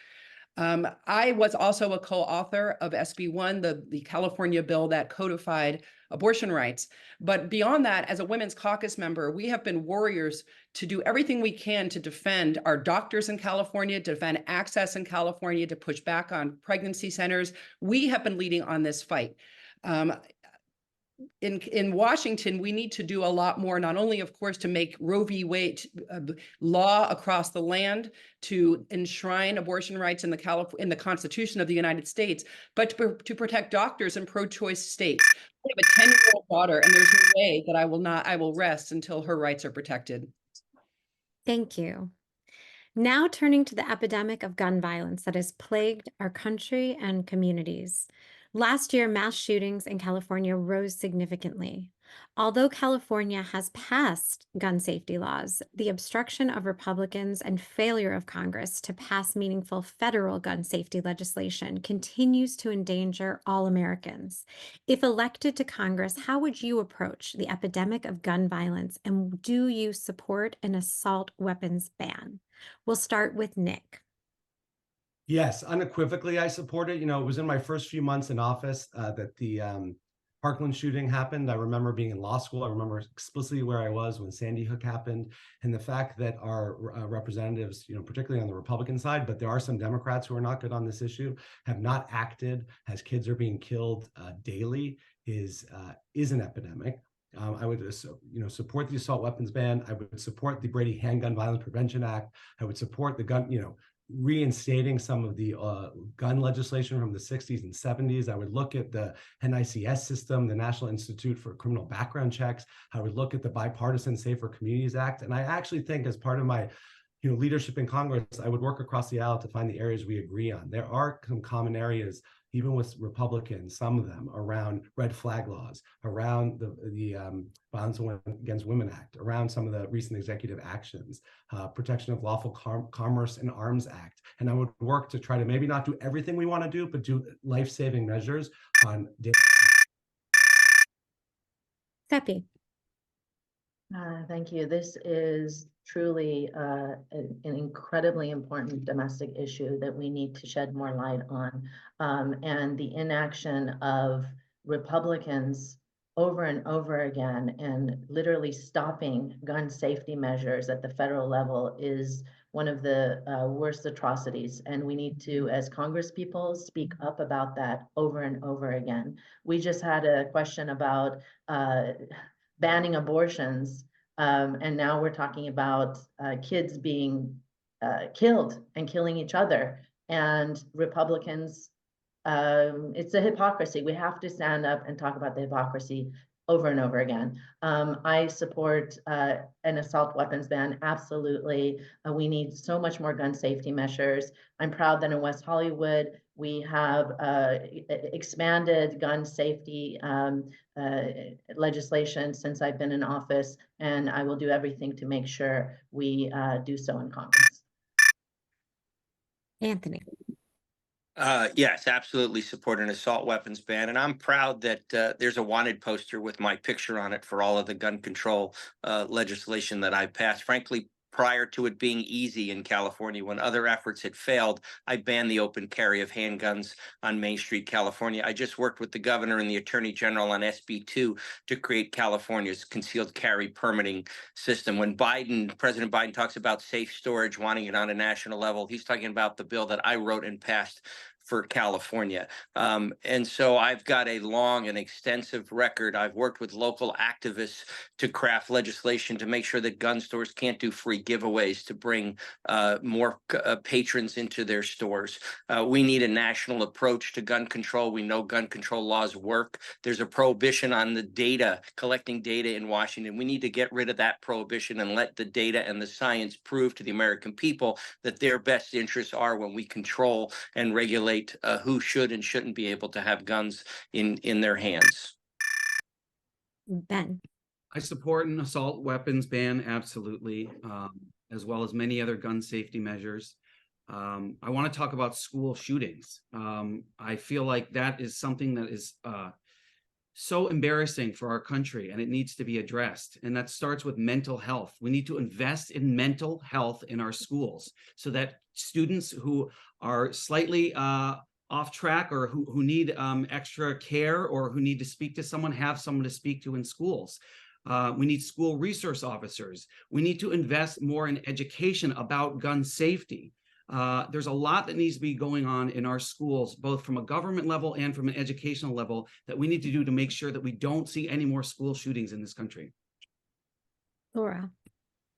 I was also a co-author of SB 1, the California bill that codified abortion rights. But beyond that, as a women's caucus member, we have been warriors to do everything we can to defend our doctors in California, to defend access in California, to push back on pregnancy centers. We have been leading on this fight. In Washington, we need to do a lot more, not only, of course, to make Roe v. Wade law across the land, to enshrine abortion rights in the Constitution of the United States, but to protect doctors in pro-choice states. I have a 10-year-old daughter, and there's no way that I will rest until her rights are protected. Thank you. Now turning to the epidemic of gun violence that has plagued our country and communities. Last year, mass shootings in California rose significantly. Although California has passed gun safety laws, the obstruction of Republicans and failure of Congress to pass meaningful federal gun safety legislation continues to endanger all Americans. If elected to Congress, how would you approach the epidemic of gun violence, and do you support an assault weapons ban? We'll start with Nick. Yes, unequivocally, I support it. You know, it was in my first few months in office that the Parkland shooting happened. I remember being in law school. I remember explicitly where I was when Sandy Hook happened, and the fact that our representatives, you know, particularly on the Republican side, but there are some Democrats who are not good on this issue, have not acted as kids are being killed daily is an epidemic. I would, support the assault weapons ban. I would support the Brady Handgun Violence Prevention Act. I would support the gun, reinstating some of the gun legislation from the 60s and 70s. I would look at the NICS system, the National Institute for Criminal Background Checks. I would look at the Bipartisan Safer Communities Act. And I actually think, as part of my leadership in Congress, I would work across the aisle to find the areas we agree on. There are some common areas, even with Republicans, some of them around red flag laws, around the Violence Against Women Act, around some of the recent executive actions, protection of lawful commerce and arms act. And I would work to try to maybe not do everything we want to do, but do life-saving measures on. Sepi. Thank you. This is truly an incredibly important domestic issue that we need to shed more light on. And the inaction of Republicans over and over again and literally stopping gun safety measures at the federal level is one of the worst atrocities. And we need to, as Congress people, speak up about that over and over again. We just had a question about banning abortions, and now we're talking about kids being killed and killing each other. And Republicans, it's a hypocrisy. We have to stand up and talk about the hypocrisy over and over again. I support an assault weapons ban, absolutely. We need so much more gun safety measures. I'm proud that in West Hollywood, we have expanded gun safety legislation since I've been in office, and I will do everything to make sure we do so in Congress. Anthony. Yes, absolutely support an assault weapons ban. And I'm proud that there's a wanted poster with my picture on it for all of the gun control legislation that I passed. Frankly, prior to it being easy in California, when other efforts had failed, I banned the open carry of handguns on Main Street, California. I just worked with the governor and the attorney general on SB 2 to create California's concealed carry permitting system. When President Biden talks about safe storage, wanting it on a national level, he's talking about the bill that I wrote and passed for California. And so I've got a long and extensive record. I've worked with local activists to craft legislation to make sure that gun stores can't do free giveaways to bring more patrons into their stores. We need a national approach to gun control. We know gun control laws work. There's a prohibition on the data, collecting data in Washington. We need to get rid of that prohibition and let the data and the science prove to the American people that their best interests are when we control and regulate who should and shouldn't be able to have guns in their hands. Ben. I support an assault weapons ban, absolutely, as well as many other gun safety measures. I want to talk about school shootings. I feel like that is something that is so embarrassing for our country, and it needs to be addressed. And that starts with mental health. We need to invest in mental health in our schools so that students who are slightly off track or who need extra care or who need to speak to someone, have someone to speak to in schools. We need school resource officers. We need to invest more in education about gun safety. There's a lot that needs to be going on in our schools, both from a government level and from an educational level, that we need to do to make sure that we don't see any more school shootings in this country. Laura.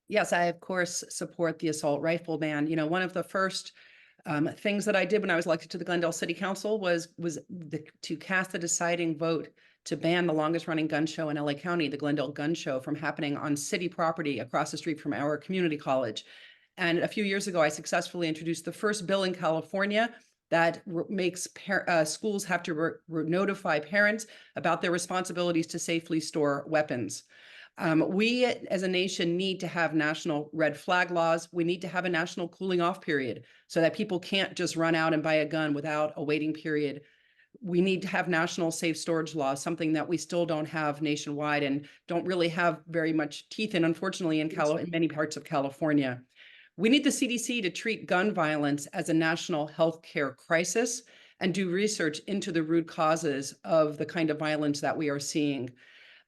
Yes, I of course support the assault rifle ban. You know, one of the first things that I did when I was elected to the Glendale City Council was to cast the deciding vote to ban the longest running gun show in LA County, the Glendale Gun Show, from happening on city property across the street from our community college. And a few years ago, I successfully introduced the first bill in California that makes schools have to notify parents about their responsibilities to safely store weapons. We as a nation need to have national red flag laws. We need to have a national cooling off period so that people can't just run out and buy a gun without a waiting period. We need to have national safe storage laws, something that we still don't have nationwide and don't really have very much teeth in, unfortunately, in many parts of California. We need the CDC to treat gun violence as a national health care crisis and do research into the root causes of the kind of violence that we are seeing.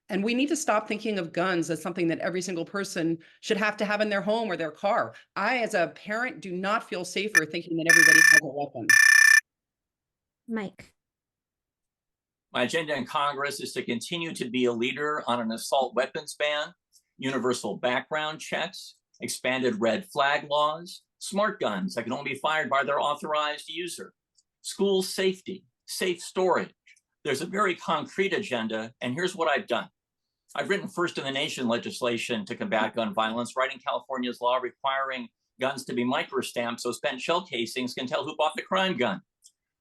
And we need to stop thinking of guns as something that every single person should have to have in their home or their car. I, as a parent, do not feel safer thinking that everybody has a weapon. Mike. My agenda in Congress is to continue to be a leader on an assault weapons ban, universal background checks, expanded red flag laws, smart guns that can only be fired by their authorized user, school safety, safe storage. There's a very concrete agenda, and here's what I've done. I've written first in the nation legislation to combat gun violence, writing California's law requiring guns to be microstamped so spent shell casings can tell who bought the crime gun.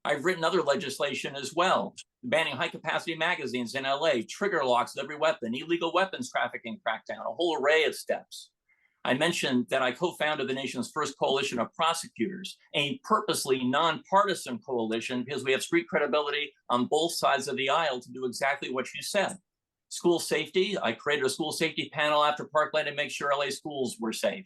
I've written other legislation as well, banning high-capacity magazines in LA, trigger locks of every weapon, illegal weapons trafficking crackdown, a whole array of steps. I mentioned that I co-founded the nation's first coalition of prosecutors, a purposely nonpartisan coalition because we have street credibility on both sides of the aisle to do exactly what you said. School safety, I created a school safety panel after Parkland to make sure LA schools were safe.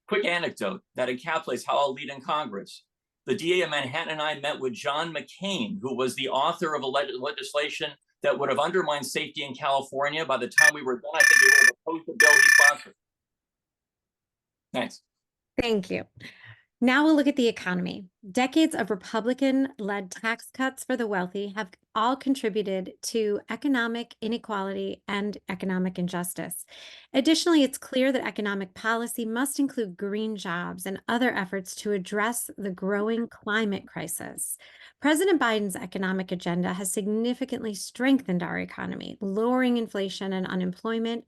Quick anecdote that encapsulates how I'll lead in Congress. The DA of Manhattan and I met with John McCain, who was the author of a legislation that would have undermined safety in California. By the time we were done, I think we would have opposed the bill he sponsored. Thanks. Thank you. Now we'll look at the economy. Decades of Republican-led tax cuts for the wealthy have all contributed to economic inequality and economic injustice. Additionally, it's clear that economic policy must include green jobs and other efforts to address the growing climate crisis. President Biden's economic agenda has significantly strengthened our economy, lowering inflation and unemployment,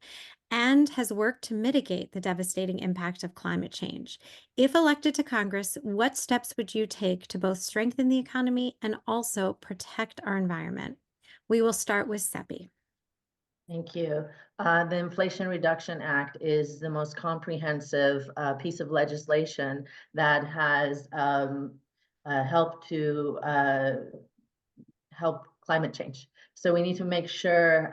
and has worked to mitigate the devastating impact of climate change. If elected to Congress, what steps would you take to both strengthen the economy and also protect our environment? We will start with Sepi. Thank you. The Inflation Reduction Act is the most comprehensive piece of legislation that has helped to help climate change. So we need to make sure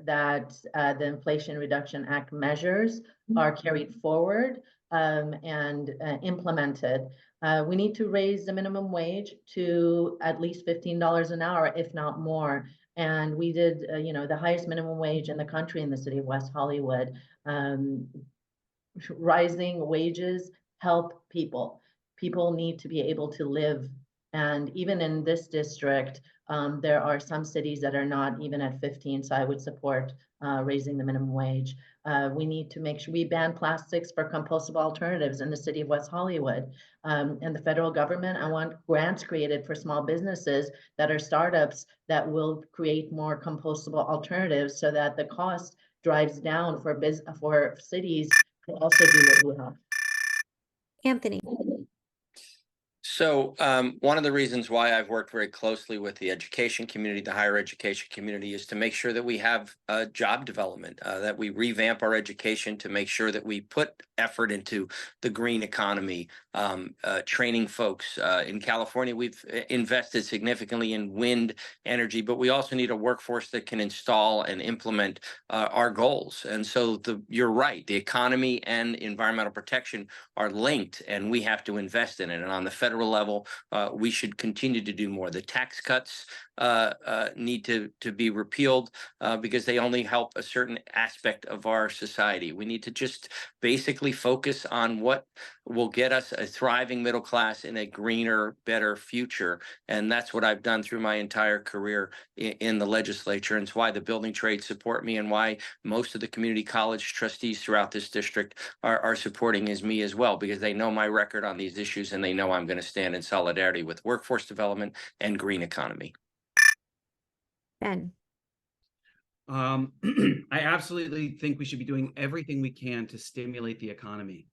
that the Inflation Reduction Act measures are carried forward and implemented. We need to raise the minimum wage to at least $15 an hour, if not more. And we did, the highest minimum wage in the country in the city of West Hollywood. Rising wages help people. People need to be able to live. And even in this district, there are some cities that are not even at 15, so I would support raising the minimum wage. We need to make sure we ban plastics for compostable alternatives in the city of West Hollywood. And the federal government, I want grants created for small businesses that are startups that will create more compostable alternatives so that the cost drives down for cities to also do what we have. Anthony. So one of the reasons why I've worked very closely with the education community, the higher education community, is to make sure that we have job development, that we revamp our education to make sure that we put effort into the green economy, training folks. In California, we've invested significantly in wind energy, but we also need a workforce that can install and implement our goals. And so you're right, the economy and environmental protection are linked, and we have to invest in it. And on the federal level, we should continue to do more. The tax cuts need to be repealed because they only help a certain aspect of our society. We need to just basically focus on what will get us a thriving middle class in a greener, better future. And that's what I've done through my entire career in the legislature. And it's why the building trades support me and why most of the community college trustees throughout this district are supporting me as well, because they know my record on these issues and they know I'm going to stand in solidarity with workforce development and green economy. Ben. I absolutely think we should be doing everything we can to stimulate the economy.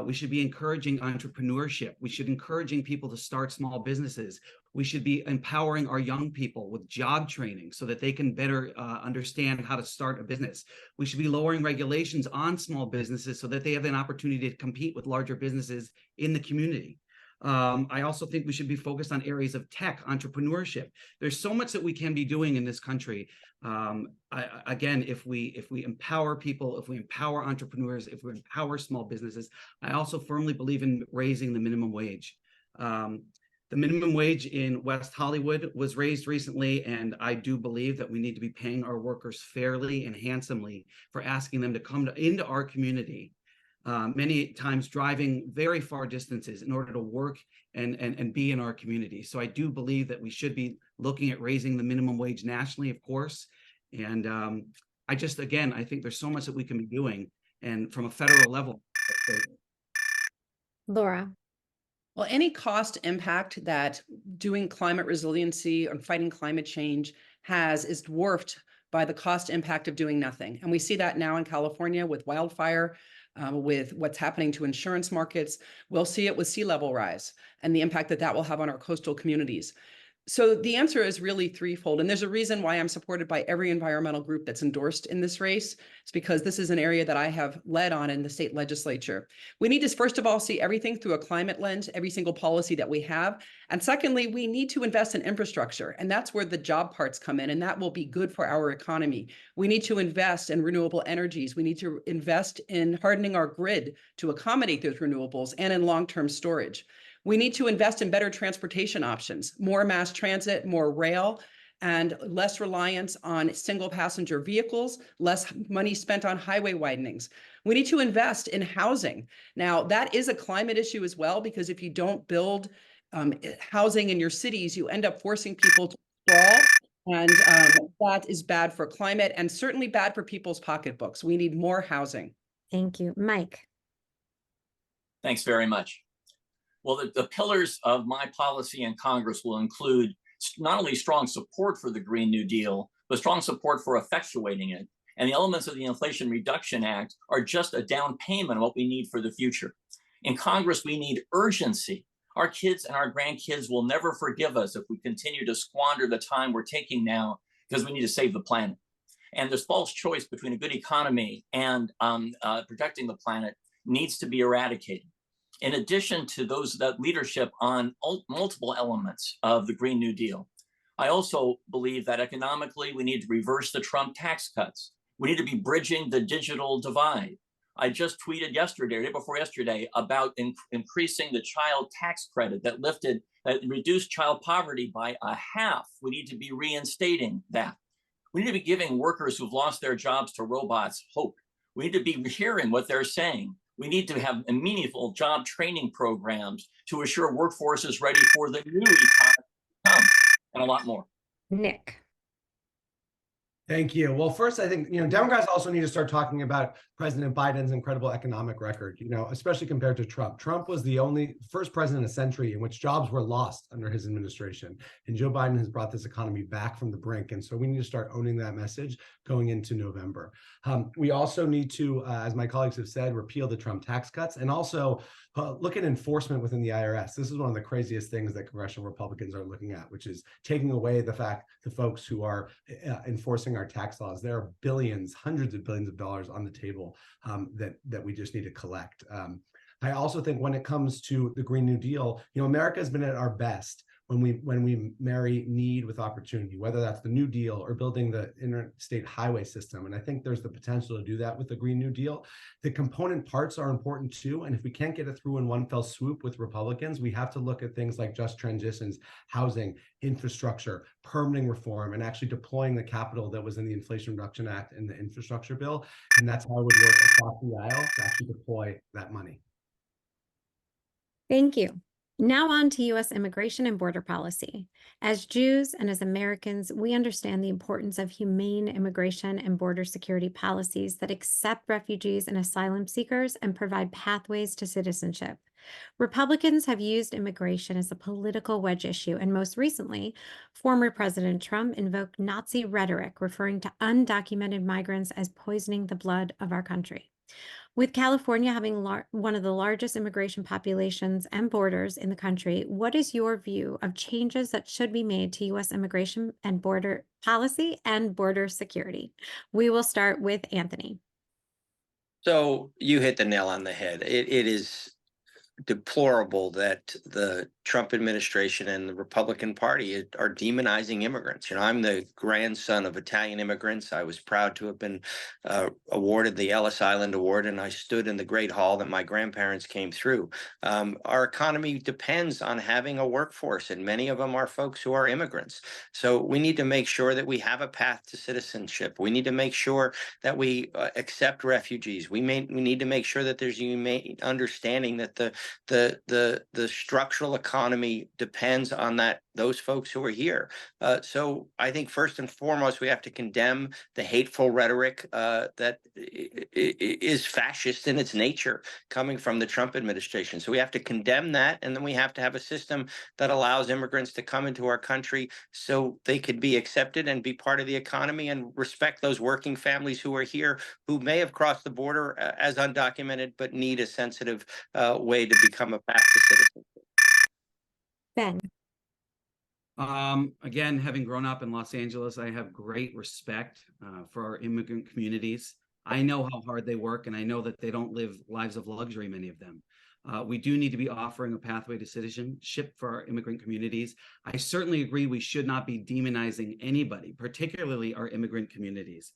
We should be encouraging entrepreneurship. We should be encouraging people to start small businesses. We should be empowering our young people with job training so that they can better understand how to start a business. We should be lowering regulations on small businesses so that they have an opportunity to compete with larger businesses in the community. I also think we should be focused on areas of tech, entrepreneurship. There's so much that we can be doing in this country. Again, if we empower people, if we empower entrepreneurs, if we empower small businesses, I also firmly believe in raising the minimum wage. The minimum wage in West Hollywood was raised recently, and I do believe that we need to be paying our workers fairly and handsomely for asking them to come into our community. Many times driving very far distances in order to work and be in our community. So I do believe that we should be looking at raising the minimum wage nationally, of course. And I think there's so much that we can be doing. And from a federal level. Laura. Well, any cost impact that doing climate resiliency or fighting climate change is dwarfed by the cost impact of doing nothing. And we see that now in California with wildfire. with what's happening to insurance markets. We'll see it with sea level rise and the impact that that will have on our coastal communities. So the answer is really threefold. And there's a reason why I'm supported by every environmental group that's endorsed in this race. It's because this is an area that I have led on in the state legislature. We need to, first of all, see everything through a climate lens, every single policy that we have. And secondly, we need to invest in infrastructure. And that's where the job parts come in. And that will be good for our economy. We need to invest in renewable energies. We need to invest in hardening our grid to accommodate those renewables and in long-term storage. We need to invest in better transportation options, more mass transit, more rail, and less reliance on single passenger vehicles, less money spent on highway widenings. We need to invest in housing. Now, that is a climate issue as well, because if you don't build housing in your cities, you end up forcing people to sprawl. And that is bad for climate and certainly bad for people's pocketbooks. We need more housing. Thank you. Mike. Thanks very much. Well, the pillars of my policy in Congress will include not only strong support for the Green New Deal, but strong support for effectuating it. And the elements of the Inflation Reduction Act are just a down payment of what we need for the future. In Congress, we need urgency. Our kids and our grandkids will never forgive us if we continue to squander the time we're taking now because we need to save the planet. And this false choice between a good economy and protecting the planet needs to be eradicated. In addition to that leadership on multiple elements of the Green New Deal, I also believe that economically we need to reverse the Trump tax cuts. We need to be bridging the digital divide. I just tweeted yesterday, or the day before yesterday, about increasing the child tax credit that reduced child poverty by a half. We need to be reinstating that. We need to be giving workers who've lost their jobs to robots hope. We need to be hearing what they're saying. We need to have meaningful job training programs to assure workforce is ready for the new economy to come, and a lot more. Nick. Thank you. Well, first, I think, Democrats also need to start talking about President Biden's incredible economic record, especially compared to Trump. Trump was the first president in a century in which jobs were lost under his administration. And Joe Biden has brought this economy back from the brink. And so we need to start owning that message going into November. We also need to, as my colleagues have said, repeal the Trump tax cuts and also look at enforcement within the IRS. This is one of the craziest things that congressional Republicans are looking at, which is taking away the folks who are enforcing our tax laws. There are billions, hundreds of billions of dollars on the table that we just need to collect. I also think when it comes to the Green New Deal, America has been at our best when we marry need with opportunity, whether that's the New Deal or building the interstate highway system. And I think there's the potential to do that with the Green New Deal. The component parts are important too. And if we can't get it through in one fell swoop with Republicans, we have to look at things like just transitions, housing, infrastructure, permitting reform, and actually deploying the capital that was in the Inflation Reduction Act and the infrastructure bill. And that's how it would work across the aisle to actually deploy that money. Thank you. Now on to U.S. immigration and border policy. As Jews and as Americans, we understand the importance of humane immigration and border security policies that accept refugees and asylum seekers and provide pathways to citizenship. Republicans have used immigration as a political wedge issue, and most recently, former President Trump invoked Nazi rhetoric, referring to undocumented migrants as poisoning the blood of our country. With California having one of the largest immigration populations and borders in the country, what is your view of changes that should be made to U.S. immigration and border policy and border security? We will start with Anthony. So you hit the nail on the head. It is deplorable that the Trump administration and the Republican Party are demonizing immigrants. I'm the grandson of Italian immigrants. I was proud to have been awarded the Ellis Island Award, and I stood in the Great Hall that my grandparents came through. Our economy depends on having a workforce, and many of them are folks who are immigrants. So we need to make sure that we have a path to citizenship. We need to make sure that we accept refugees. We need to make sure that there's humane understanding that the structural economy depends on that those folks who are here. So I think first and foremost, we have to condemn the hateful rhetoric that is fascist in its nature coming from the Trump administration. So we have to condemn that. And then we have to have a system that allows immigrants to come into our country so they could be accepted and be part of the economy and respect those working families who are here, who may have crossed the border as undocumented, but need a sensitive way to become a FAFSA citizen. Ben. Again, having grown up in Los Angeles, I have great respect for our immigrant communities. I know how hard they work, and I know that they don't live lives of luxury, many of them. We do need to be offering a pathway to citizenship for our immigrant communities. I certainly agree we should not be demonizing anybody, particularly our immigrant communities.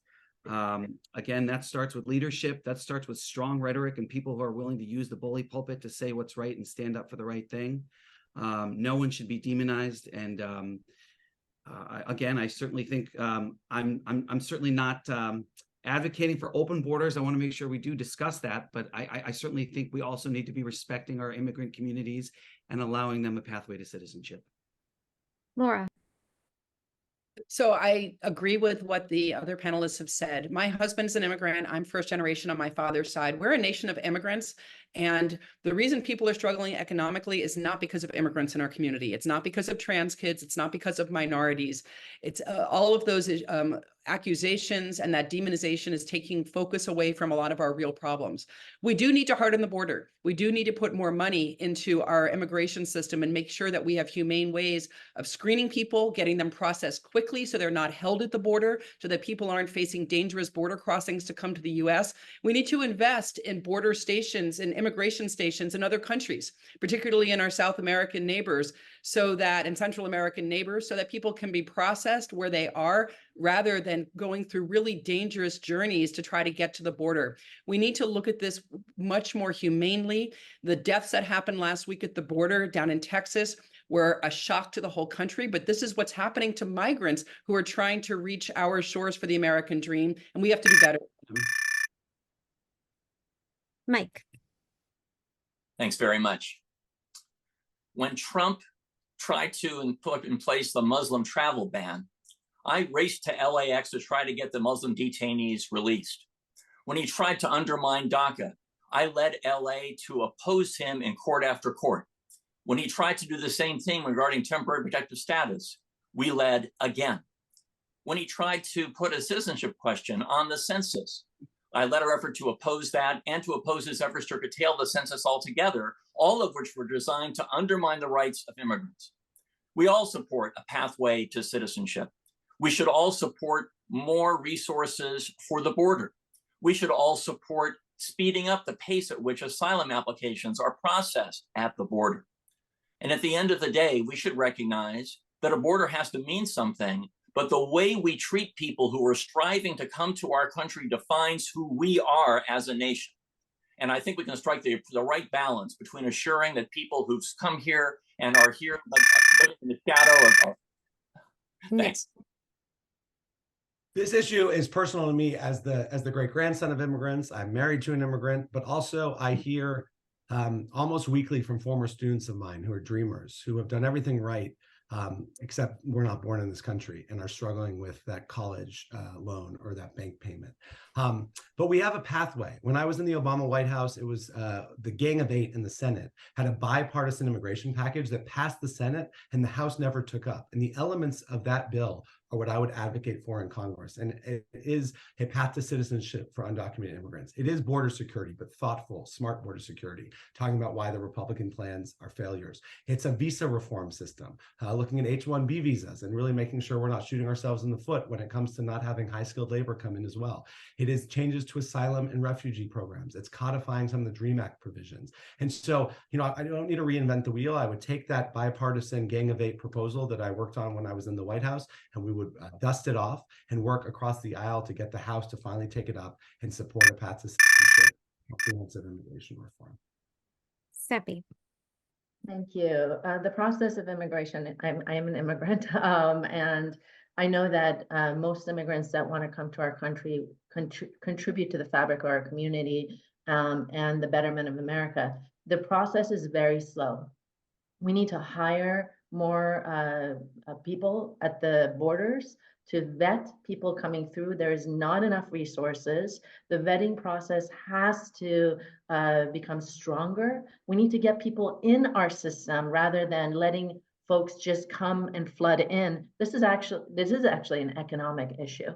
Again, that starts with leadership. That starts with strong rhetoric and people who are willing to use the bully pulpit to say what's right and stand up for the right thing. No one should be demonized. And again, I certainly think I'm certainly not advocating for open borders. I want to make sure we do discuss that, but I certainly think we also need to be respecting our immigrant communities and allowing them a pathway to citizenship. Laura. So I agree with what the other panelists have said. My husband's an immigrant. I'm first generation on my father's side. We're a nation of immigrants. And the reason people are struggling economically is not because of immigrants in our community. It's not because of trans kids. It's not because of minorities. It's all of those accusations and that demonization is taking focus away from a lot of our real problems. We do need to harden the border. We do need to put more money into our immigration system and make sure that we have humane ways of screening people, getting them processed quickly so they're not held at the border, so that people aren't facing dangerous border crossings to come to the US. We need to invest in border stations and immigration stations in other countries, particularly in our South American neighbors, so that in Central American neighbors, so that people can be processed where they are rather than going through really dangerous journeys to try to get to the border. We need to look at this much more humanely. The deaths that happened last week at the border down in Texas were a shock to the whole country, but this is what's happening to migrants who are trying to reach our shores for the American dream, and we have to do better. Mike. Thanks very much. When Trump tried to put in place the Muslim travel ban, I raced to LAX to try to get the Muslim detainees released. When he tried to undermine DACA, I led LA to oppose him in court after court. When he tried to do the same thing regarding temporary protective status, we led again. When he tried to put a citizenship question on the census, I led our effort to oppose that and to oppose his efforts to curtail the census altogether, all of which were designed to undermine the rights of immigrants. We all support a pathway to citizenship. We should all support more resources for the border. We should all support speeding up the pace at which asylum applications are processed at the border. And at the end of the day, we should recognize that a border has to mean something, but the way we treat people who are striving to come to our country defines who we are as a nation. And I think we can strike the right balance between assuring that people who've come here and are here living in the shadow of. Thanks. This issue is personal to me as the great grandson of immigrants. I'm married to an immigrant, but also I hear almost weekly from former students of mine who are dreamers, who have done everything right, except we're not born in this country and are struggling with that college loan or that bank payment. But we have a pathway. When I was in the Obama White House, it was the Gang of Eight in the Senate had a bipartisan immigration package that passed the Senate and the House never took up. And the elements of that bill are what I would advocate for in Congress. And it is a path to citizenship for undocumented immigrants. It is border security, but thoughtful, smart border security, talking about why the Republican plans are failures. It's a visa reform system, looking at H-1B visas and really making sure we're not shooting ourselves in the foot when it comes to not having high-skilled labor come in as well. It is changes to asylum and refugee programs. It's codifying some of the DREAM Act provisions. And so, I don't need to reinvent the wheel. I would take that bipartisan Gang of Eight proposal that I worked on when I was in the White House, and we would dust it off and work across the aisle to get the House to finally take it up and support a path to citizenship, comprehensive immigration reform. Sepi. Thank you. The process of immigration, I am an immigrant, and I know that most immigrants that want to come to our country contribute to the fabric of our community and the betterment of America. The process is very slow. We need to hire more people at the borders to vet people coming through. There's not enough resources. The vetting process has to become stronger. We need to get people in our system rather than letting folks just come and flood in. This is actually an economic issue.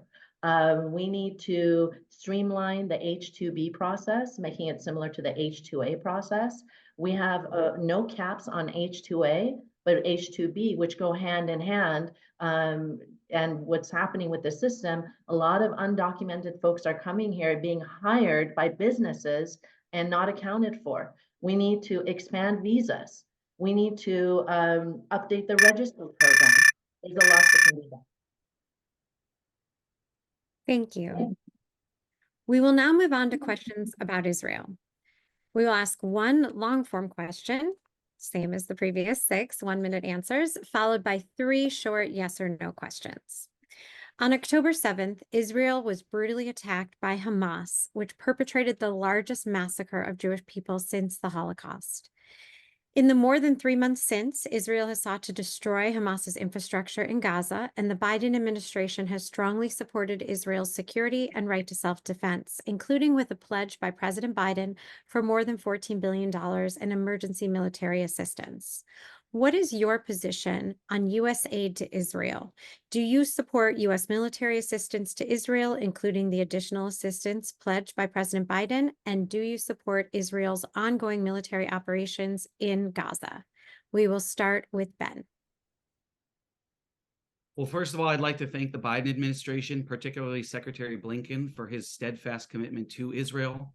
We need to streamline the H-2B process, making it similar to the H-2A process. We have no caps on H-2A, but H-2B, which go hand in hand. And what's happening with the system, a lot of undocumented folks are coming here being hired by businesses and not accounted for. We need to expand visas. We need to update the register program. There's a lot that can be done. Thank you. We will now move on to questions about Israel. We will ask one long-form question, same as the previous 6 one-minute answers, followed by 3 short yes or no questions. On October 7th, Israel was brutally attacked by Hamas, which perpetrated the largest massacre of Jewish people since the Holocaust. In the more than 3 months since, Israel has sought to destroy Hamas's infrastructure in Gaza, and the Biden administration has strongly supported Israel's security and right to self-defense, including with a pledge by President Biden for more than $14 billion in emergency military assistance. What is your position on U.S. aid to Israel? Do you support U.S. military assistance to Israel, including the additional assistance pledged by President Biden? And do you support Israel's ongoing military operations in Gaza? We will start with Ben. Well, first of all, I'd like to thank the Biden administration, particularly Secretary Blinken, for his steadfast commitment to Israel.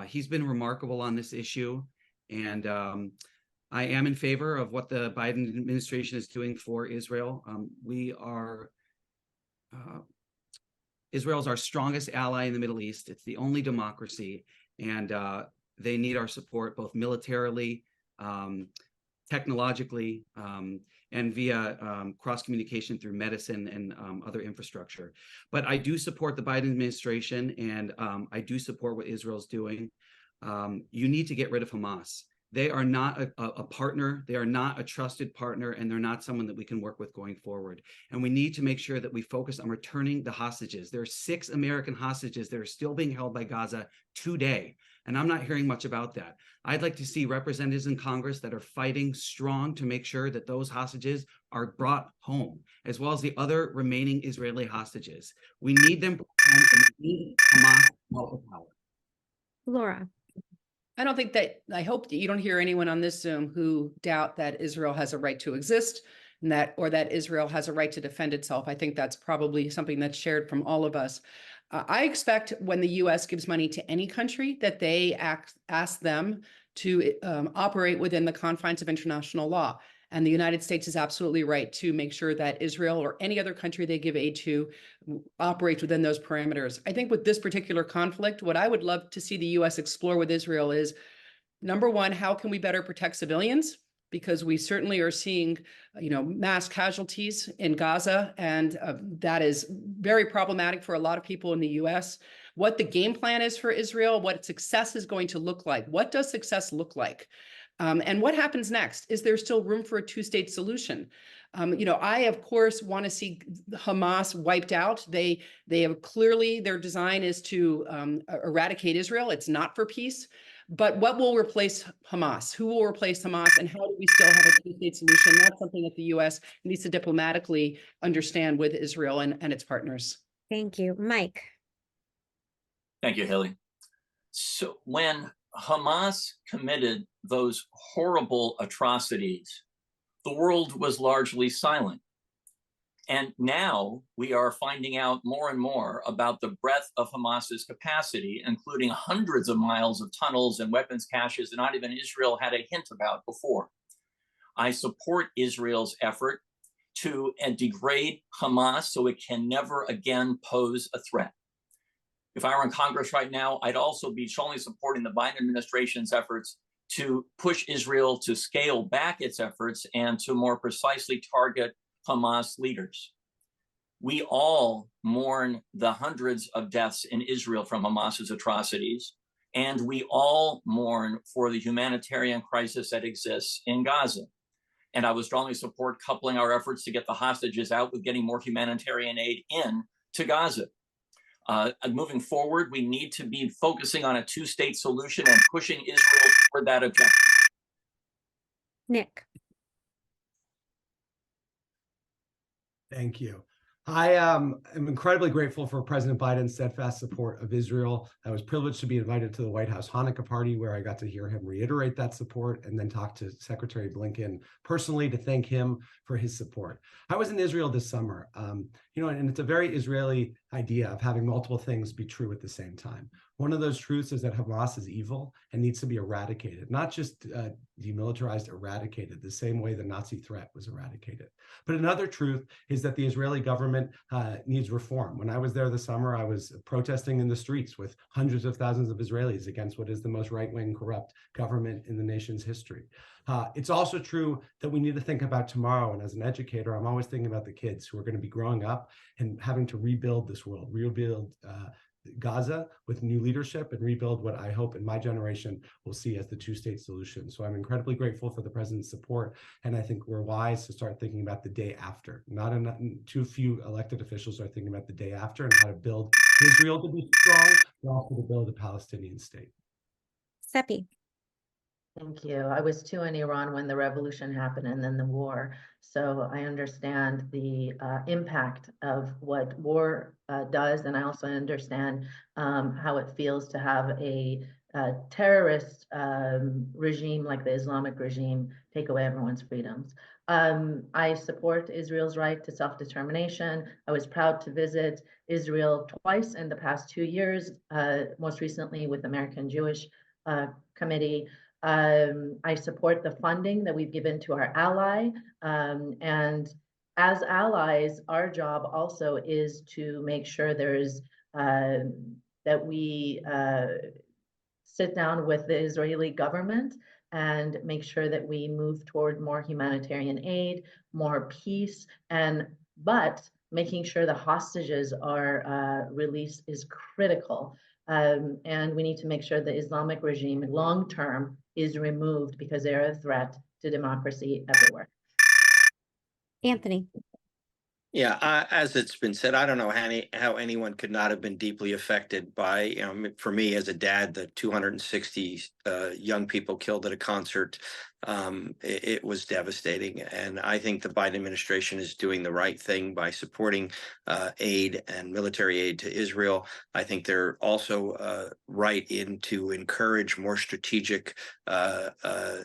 He's been remarkable on this issue, and I am in favor of what the Biden administration is doing for Israel. Israel is our strongest ally in the Middle East. It's the only democracy, and they need our support both militarily, technologically, and via cross-communication through medicine and other infrastructure. But I do support the Biden administration, and I do support what Israel's doing. You need to get rid of Hamas. They are not a partner. They are not a trusted partner, and they're not someone that we can work with going forward. And we need to make sure that we focus on returning the hostages. There are 6 American hostages that are still being held by Gaza today, and I'm not hearing much about that. I'd like to see representatives in Congress that are fighting strong to make sure that those hostages are brought home, as well as the other remaining Israeli hostages. We need them brought home, and we need Hamas out of power. Laura. I hope that you don't hear anyone on this Zoom who doubt that Israel has a right to exist and that Israel has a right to defend itself. I think that's probably something that's shared from all of us. I expect when the U.S. gives money to any country that they ask them to operate within the confines of international law. And the United States is absolutely right to make sure that Israel or any other country they give aid to operates within those parameters. I think with this particular conflict, what I would love to see the U.S. explore with Israel is, number one, how can we better protect civilians? Because we certainly are seeing, mass casualties in Gaza, and that is very problematic for a lot of people in the U.S. What the game plan is for Israel, what success is going to look like. What does success look like? And what happens next? Is there still room for a 2-state solution? I, of course, want to see Hamas wiped out. They have clearly, their design is to eradicate Israel. It's not for peace. But what will replace Hamas? Who will replace Hamas? And how do we still have a 2-state solution? That's something that the U.S. needs to diplomatically understand with Israel and its partners. Thank you. Mike. Thank you, Halie. So when Hamas committed those horrible atrocities, the world was largely silent. And now we are finding out more and more about the breadth of Hamas's capacity, including hundreds of miles of tunnels and weapons caches that not even Israel had a hint about before. I support Israel's effort to degrade Hamas so it can never again pose a threat. If I were in Congress right now, I'd also be strongly supporting the Biden administration's efforts to push Israel to scale back its efforts and to more precisely target Hamas leaders. We all mourn the hundreds of deaths in Israel from Hamas's atrocities, and we all mourn for the humanitarian crisis that exists in Gaza. And I would strongly support coupling our efforts to get the hostages out with getting more humanitarian aid in to Gaza. Moving forward, we need to be focusing on a two-state solution and pushing Israel toward that objective. Nick. Thank you. I am incredibly grateful for President Biden's steadfast support of Israel. I was privileged to be invited to the White House Hanukkah party, where I got to hear him reiterate that support and then talk to Secretary Blinken personally to thank him for his support. I was in Israel this summer, and it's a very Israeli idea of having multiple things be true at the same time. One of those truths is that Hamas is evil and needs to be eradicated, not just demilitarized, eradicated, the same way the Nazi threat was eradicated. But another truth is that the Israeli government needs reform. When I was there this summer, I was protesting in the streets with hundreds of thousands of Israelis against what is the most right-wing corrupt government in the nation's history. It's also true that we need to think about tomorrow. And as an educator, I'm always thinking about the kids who are going to be growing up and having to rebuild this world, rebuild Gaza with new leadership, and rebuild what I hope in my generation will see as the two-state solution. So I'm incredibly grateful for the president's support, and I think we're wise to start thinking about the day after. Not enough, too few elected officials are thinking about the day after and how to build Israel to be strong, but also to build a Palestinian state. Sepi. Thank you. I was too in Iran when the revolution happened and then the war. So I understand the impact of what war does. And I also understand how it feels to have a terrorist regime like the Islamic regime take away everyone's freedoms. I support Israel's right to self-determination. I was proud to visit Israel twice in the past 2 years, most recently with American Jewish Committee. I support the funding that we've given to our ally. And as allies, our job also is to make sure that we sit down with the Israeli government and make sure that we move toward more humanitarian aid, more peace, but making sure the hostages are released is critical. And we need to make sure the Islamic regime long-term is removed because they're a threat to democracy everywhere. Anthony. Yeah, as it's been said, I don't know how anyone could not have been deeply affected by, for me as a dad, the 260 young people killed at a concert. It was devastating. And I think the Biden administration is doing the right thing by supporting aid and military aid to Israel. I think they're also right to encourage more strategic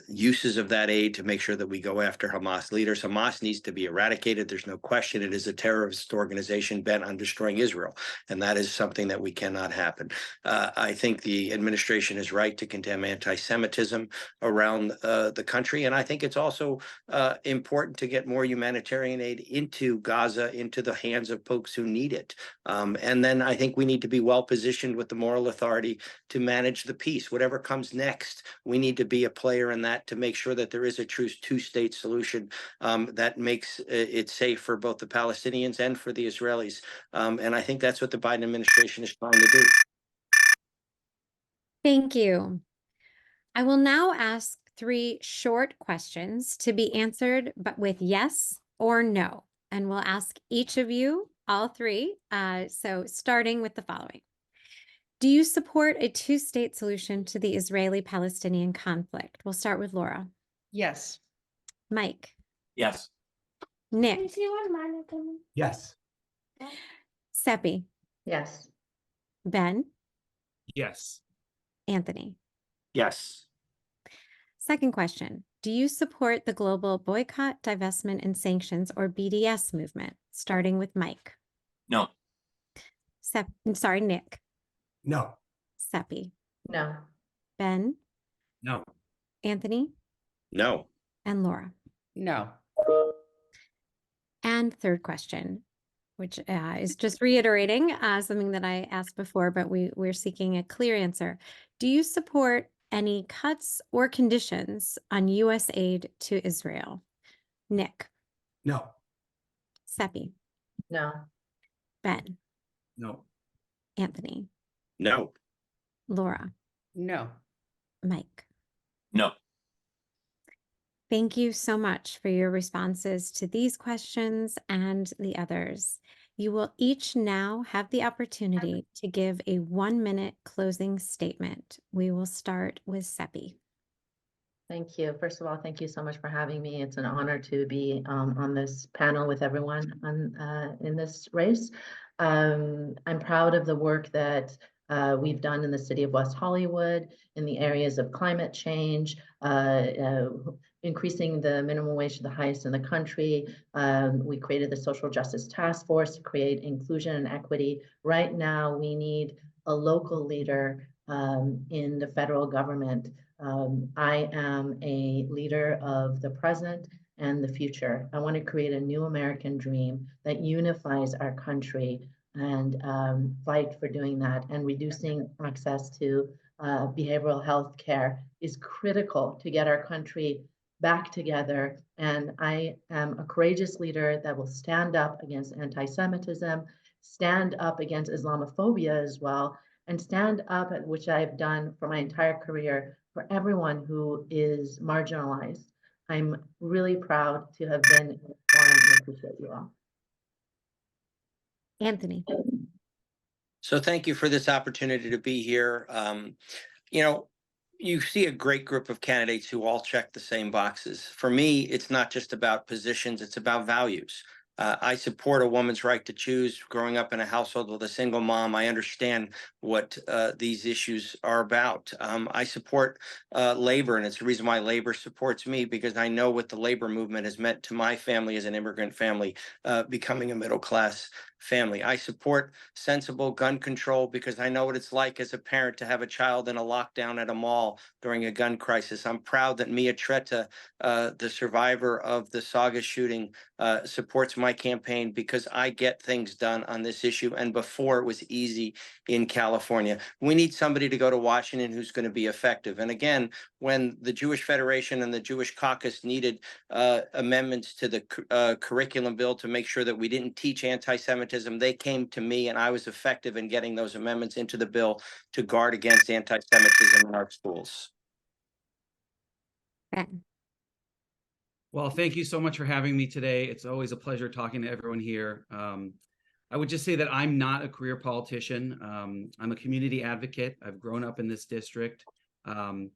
uses of that aid to make sure that we go after Hamas leaders. Hamas needs to be eradicated. There's no question. It is a terrorist organization bent on destroying Israel. And that is something that we cannot happen. I think the administration is right to condemn anti-Semitism around the country. And I think it's also important to get more humanitarian aid into Gaza, into the hands of folks who need it. And then I think we need to be well positioned with the moral authority to manage the peace. Whatever comes next, we need to be a player in that to make sure that there is a true two-state solution that makes it safe for both the Palestinians and for the Israelis. And I think that's what the Biden administration is trying to do. Thank you. I will now ask 3 short questions to be answered, but with yes or no. And we'll ask each of you, all 3. So starting with the following. Do you support a two-state solution to the Israeli-Palestinian conflict? We'll start with Laura. Yes. Mike. Yes. Nick. Yes. Sepi. Yes. Ben. Yes. Anthony. Yes. Second question. Do you support the global boycott, divestment, and sanctions, or BDS movement? Starting with Mike. No. Nick. No. Sepi. No. Ben. No. Anthony. No. And Laura. No. And third question, which is just reiterating something that I asked before, but we're seeking a clear answer. Do you support any cuts or conditions on U.S. aid to Israel? Nick. No. Sepi. No. Ben. No. Anthony. No. Laura. No. Mike. No. Thank you so much for your responses to these questions and the others. You will each now have the opportunity to give a 1-minute closing statement. We will start with Sepi. Thank you. First of all, thank you so much for having me. It's an honor to be on this panel with everyone in this race. I'm proud of the work that we've done in the city of West Hollywood in the areas of climate change, increasing the minimum wage to the highest in the country. We created the Social Justice Task Force to create inclusion and equity. Right now, we need a local leader in the federal government. I am a leader of the present and the future. I want to create a new American dream that unifies our country and fight for doing that. And reducing access to behavioral health care is critical to get our country back together. And I am a courageous leader that will stand up against anti-Semitism, stand up against Islamophobia as well, and stand up, which I've done for my entire career, for everyone who is marginalized. I'm really proud to have been in the forum and appreciate you all. Anthony. So thank you for this opportunity to be here. You know, you see a great group of candidates who all check the same boxes. For me, it's not just about positions, it's about values. I support a woman's right to choose. Growing up in a household with a single mom, I understand what these issues are about. I support labor, and it's the reason why labor supports me, because I know what the labor movement has meant to my family as an immigrant family, becoming a middle-class family. I support sensible gun control because I know what it's like as a parent to have a child in a lockdown at a mall during a gun crisis. I'm proud that Mia Tretta, the survivor of the Saga shooting, supports my campaign because I get things done on this issue. And before, it was easy in California. We need somebody to go to Washington who's going to be effective. And again, when the Jewish Federation and the Jewish Caucus needed amendments to the curriculum bill to make sure that we didn't teach anti-Semitism, they came to me, and I was effective in getting those amendments into the bill to guard against anti-Semitism in our schools. Ben. Well, thank you so much for having me today. It's always a pleasure talking to everyone here. I would just say that I'm not a career politician. I'm a community advocate. I've grown up in this district. I'm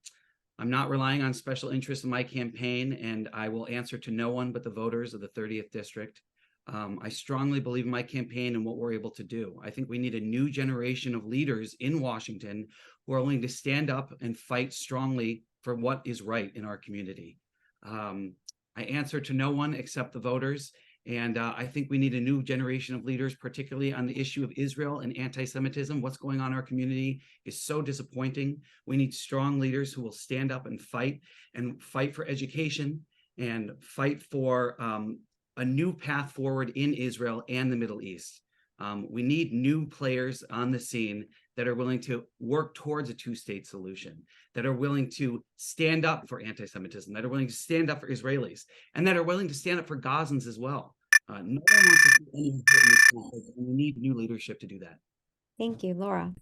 not relying on special interests in my campaign, and I will answer to no one but the voters of the 30th district. I strongly believe in my campaign and what we're able to do. I think we need a new generation of leaders in Washington who are willing to stand up and fight strongly for what is right in our community. I answer to no one except the voters. And I think we need a new generation of leaders, particularly on the issue of Israel and anti-Semitism. What's going on in our community is so disappointing. We need strong leaders who will stand up and fight for education and fight for a new path forward in Israel and the Middle East. We need new players on the scene that are willing to work towards a two-state solution, that are willing to stand up for anti-Semitism, that are willing to stand up for Israelis, and that are willing to stand up for Gazans as well. No one wants to see any hurt in this conflict, and we need new leadership to do that. Thank you, Laura.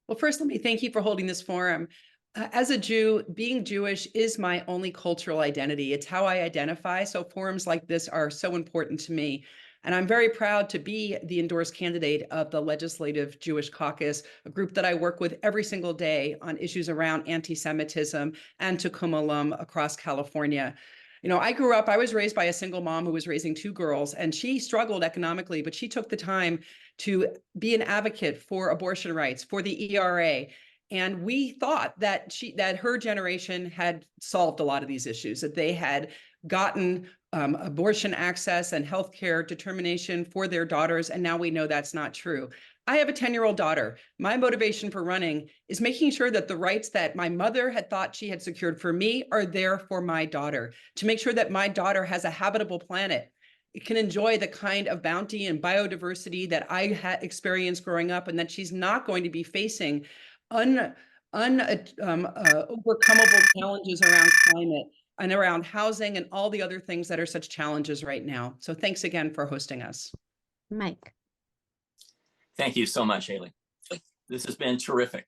Well, first, let me thank you for holding this forum. As a Jew, being Jewish is my only cultural identity. It's how I identify. So forums like this are so important to me. And I'm very proud to be the endorsed candidate of the Legislative Jewish Caucus, a group that I work with every single day on issues around anti-Semitism and Tikkun Olam across California. You know, I was raised by a single mom who was raising 2 girls, and she struggled economically, but she took the time to be an advocate for abortion rights, for the ERA. And we thought that her generation had solved a lot of these issues, that they had gotten abortion access and healthcare determination for their daughters. And now we know that's not true. I have a 10-year-old daughter. My motivation for running is making sure that the rights that my mother had thought she had secured for me are there for my daughter, to make sure that my daughter has a habitable planet. It can enjoy the kind of bounty and biodiversity that I had experienced growing up, and that she's not going to be facing overcomable challenges around climate and around housing and all the other things that are such challenges right now. So thanks again for hosting us. Mike. Thank you so much, Halie. This has been terrific.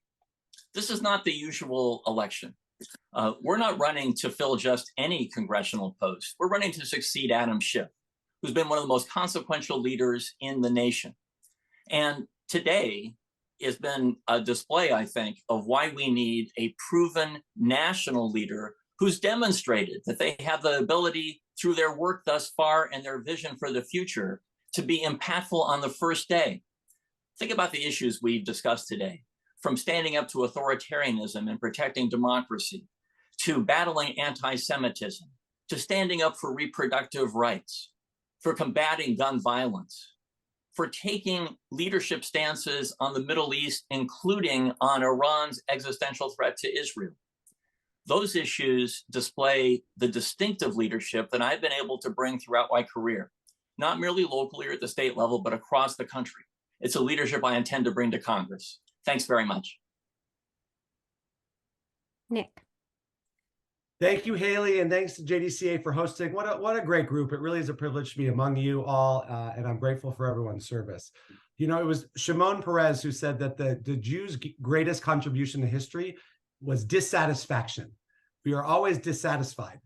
This is not the usual election. We're not running to fill just any congressional post. We're running to succeed Adam Schiff, who's been one of the most consequential leaders in the nation. And today has been a display, I think, of why we need a proven national leader who's demonstrated that they have the ability through their work thus far and their vision for the future to be impactful on the first day. Think about the issues we've discussed today, from standing up to authoritarianism and protecting democracy, to battling anti-Semitism, to standing up for reproductive rights, for combating gun violence, for taking leadership stances on the Middle East, including on Iran's existential threat to Israel. Those issues display the distinctive leadership that I've been able to bring throughout my career, not merely locally or at the state level, but across the country. It's a leadership I intend to bring to Congress. Thanks very much. Nick. Thank you, Halie, and thanks to JDCA for hosting. What a great group. It really is a privilege to be among you all, and I'm grateful for everyone's service. You know, it was Shimon Peres who said that the Jews' greatest contribution to history was dissatisfaction. We are always dissatisfied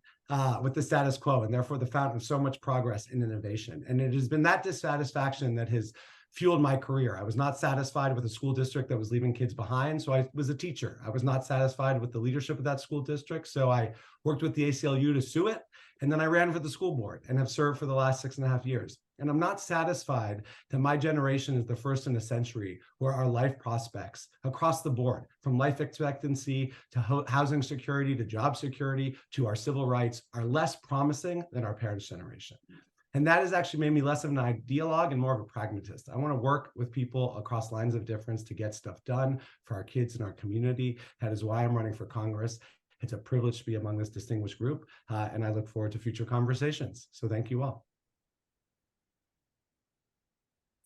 with the status quo, and therefore the fountain of so much progress and innovation. And it has been that dissatisfaction that has fueled my career. I was not satisfied with a school district that was leaving kids behind, so I was a teacher. I was not satisfied with the leadership of that school district, so I worked with the ACLU to sue it, and then I ran for the school board and have served for the last 6.5 years. And I'm not satisfied that my generation is the first in a century where our life prospects across the board, from life expectancy to housing security to job security to our civil rights, are less promising than our parents' generation. And that has actually made me less of an ideologue and more of a pragmatist. I want to work with people across lines of difference to get stuff done for our kids and our community. That is why I'm running for Congress. It's a privilege to be among this distinguished group, and I look forward to future conversations. So thank you all.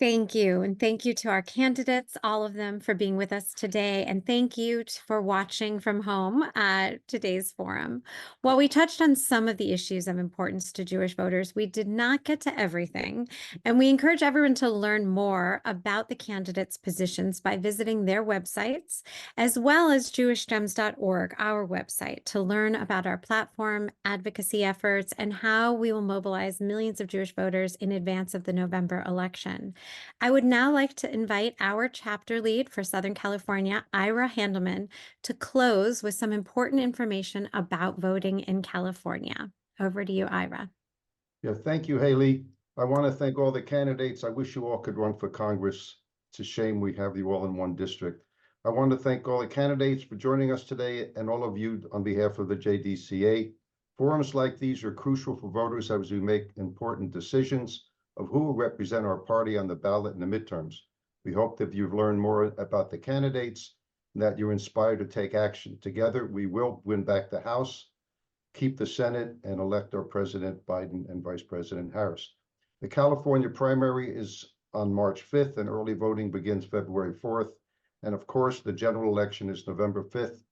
Thank you. And thank you to our candidates, all of them, for being with us today. And thank you for watching from home at today's forum. While we touched on some of the issues of importance to Jewish voters, we did not get to everything. And we encourage everyone to learn more about the candidates' positions by visiting their websites, as well as jewishdems.org, our website, to learn about our platform, advocacy efforts, and how we will mobilize millions of Jewish voters in advance of the November election. I would now like to invite our chapter lead for Southern California, Ira Handelman, to close with some important information about voting in California. Over to you, Ira. Yeah, thank you, Halie. I want to thank all the candidates. I wish you all could run for Congress. It's a shame we have you all in one district. I want to thank all the candidates for joining us today and all of you on behalf of the JDCA. Forums like these are crucial for voters as we make important decisions of who will represent our party on the ballot in the midterms. We hope that you've learned more about the candidates and that you're inspired to take action. Together, we will win back the House, keep the Senate, and elect our President Biden and Vice President Harris. The California primary is on March 5th, and early voting begins February 4th. And of course, the general election is November 5th.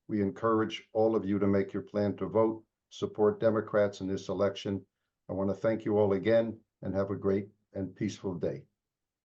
We encourage all of you to make your plan to vote, support Democrats in this election. I want to thank you all again, and have a great and peaceful day.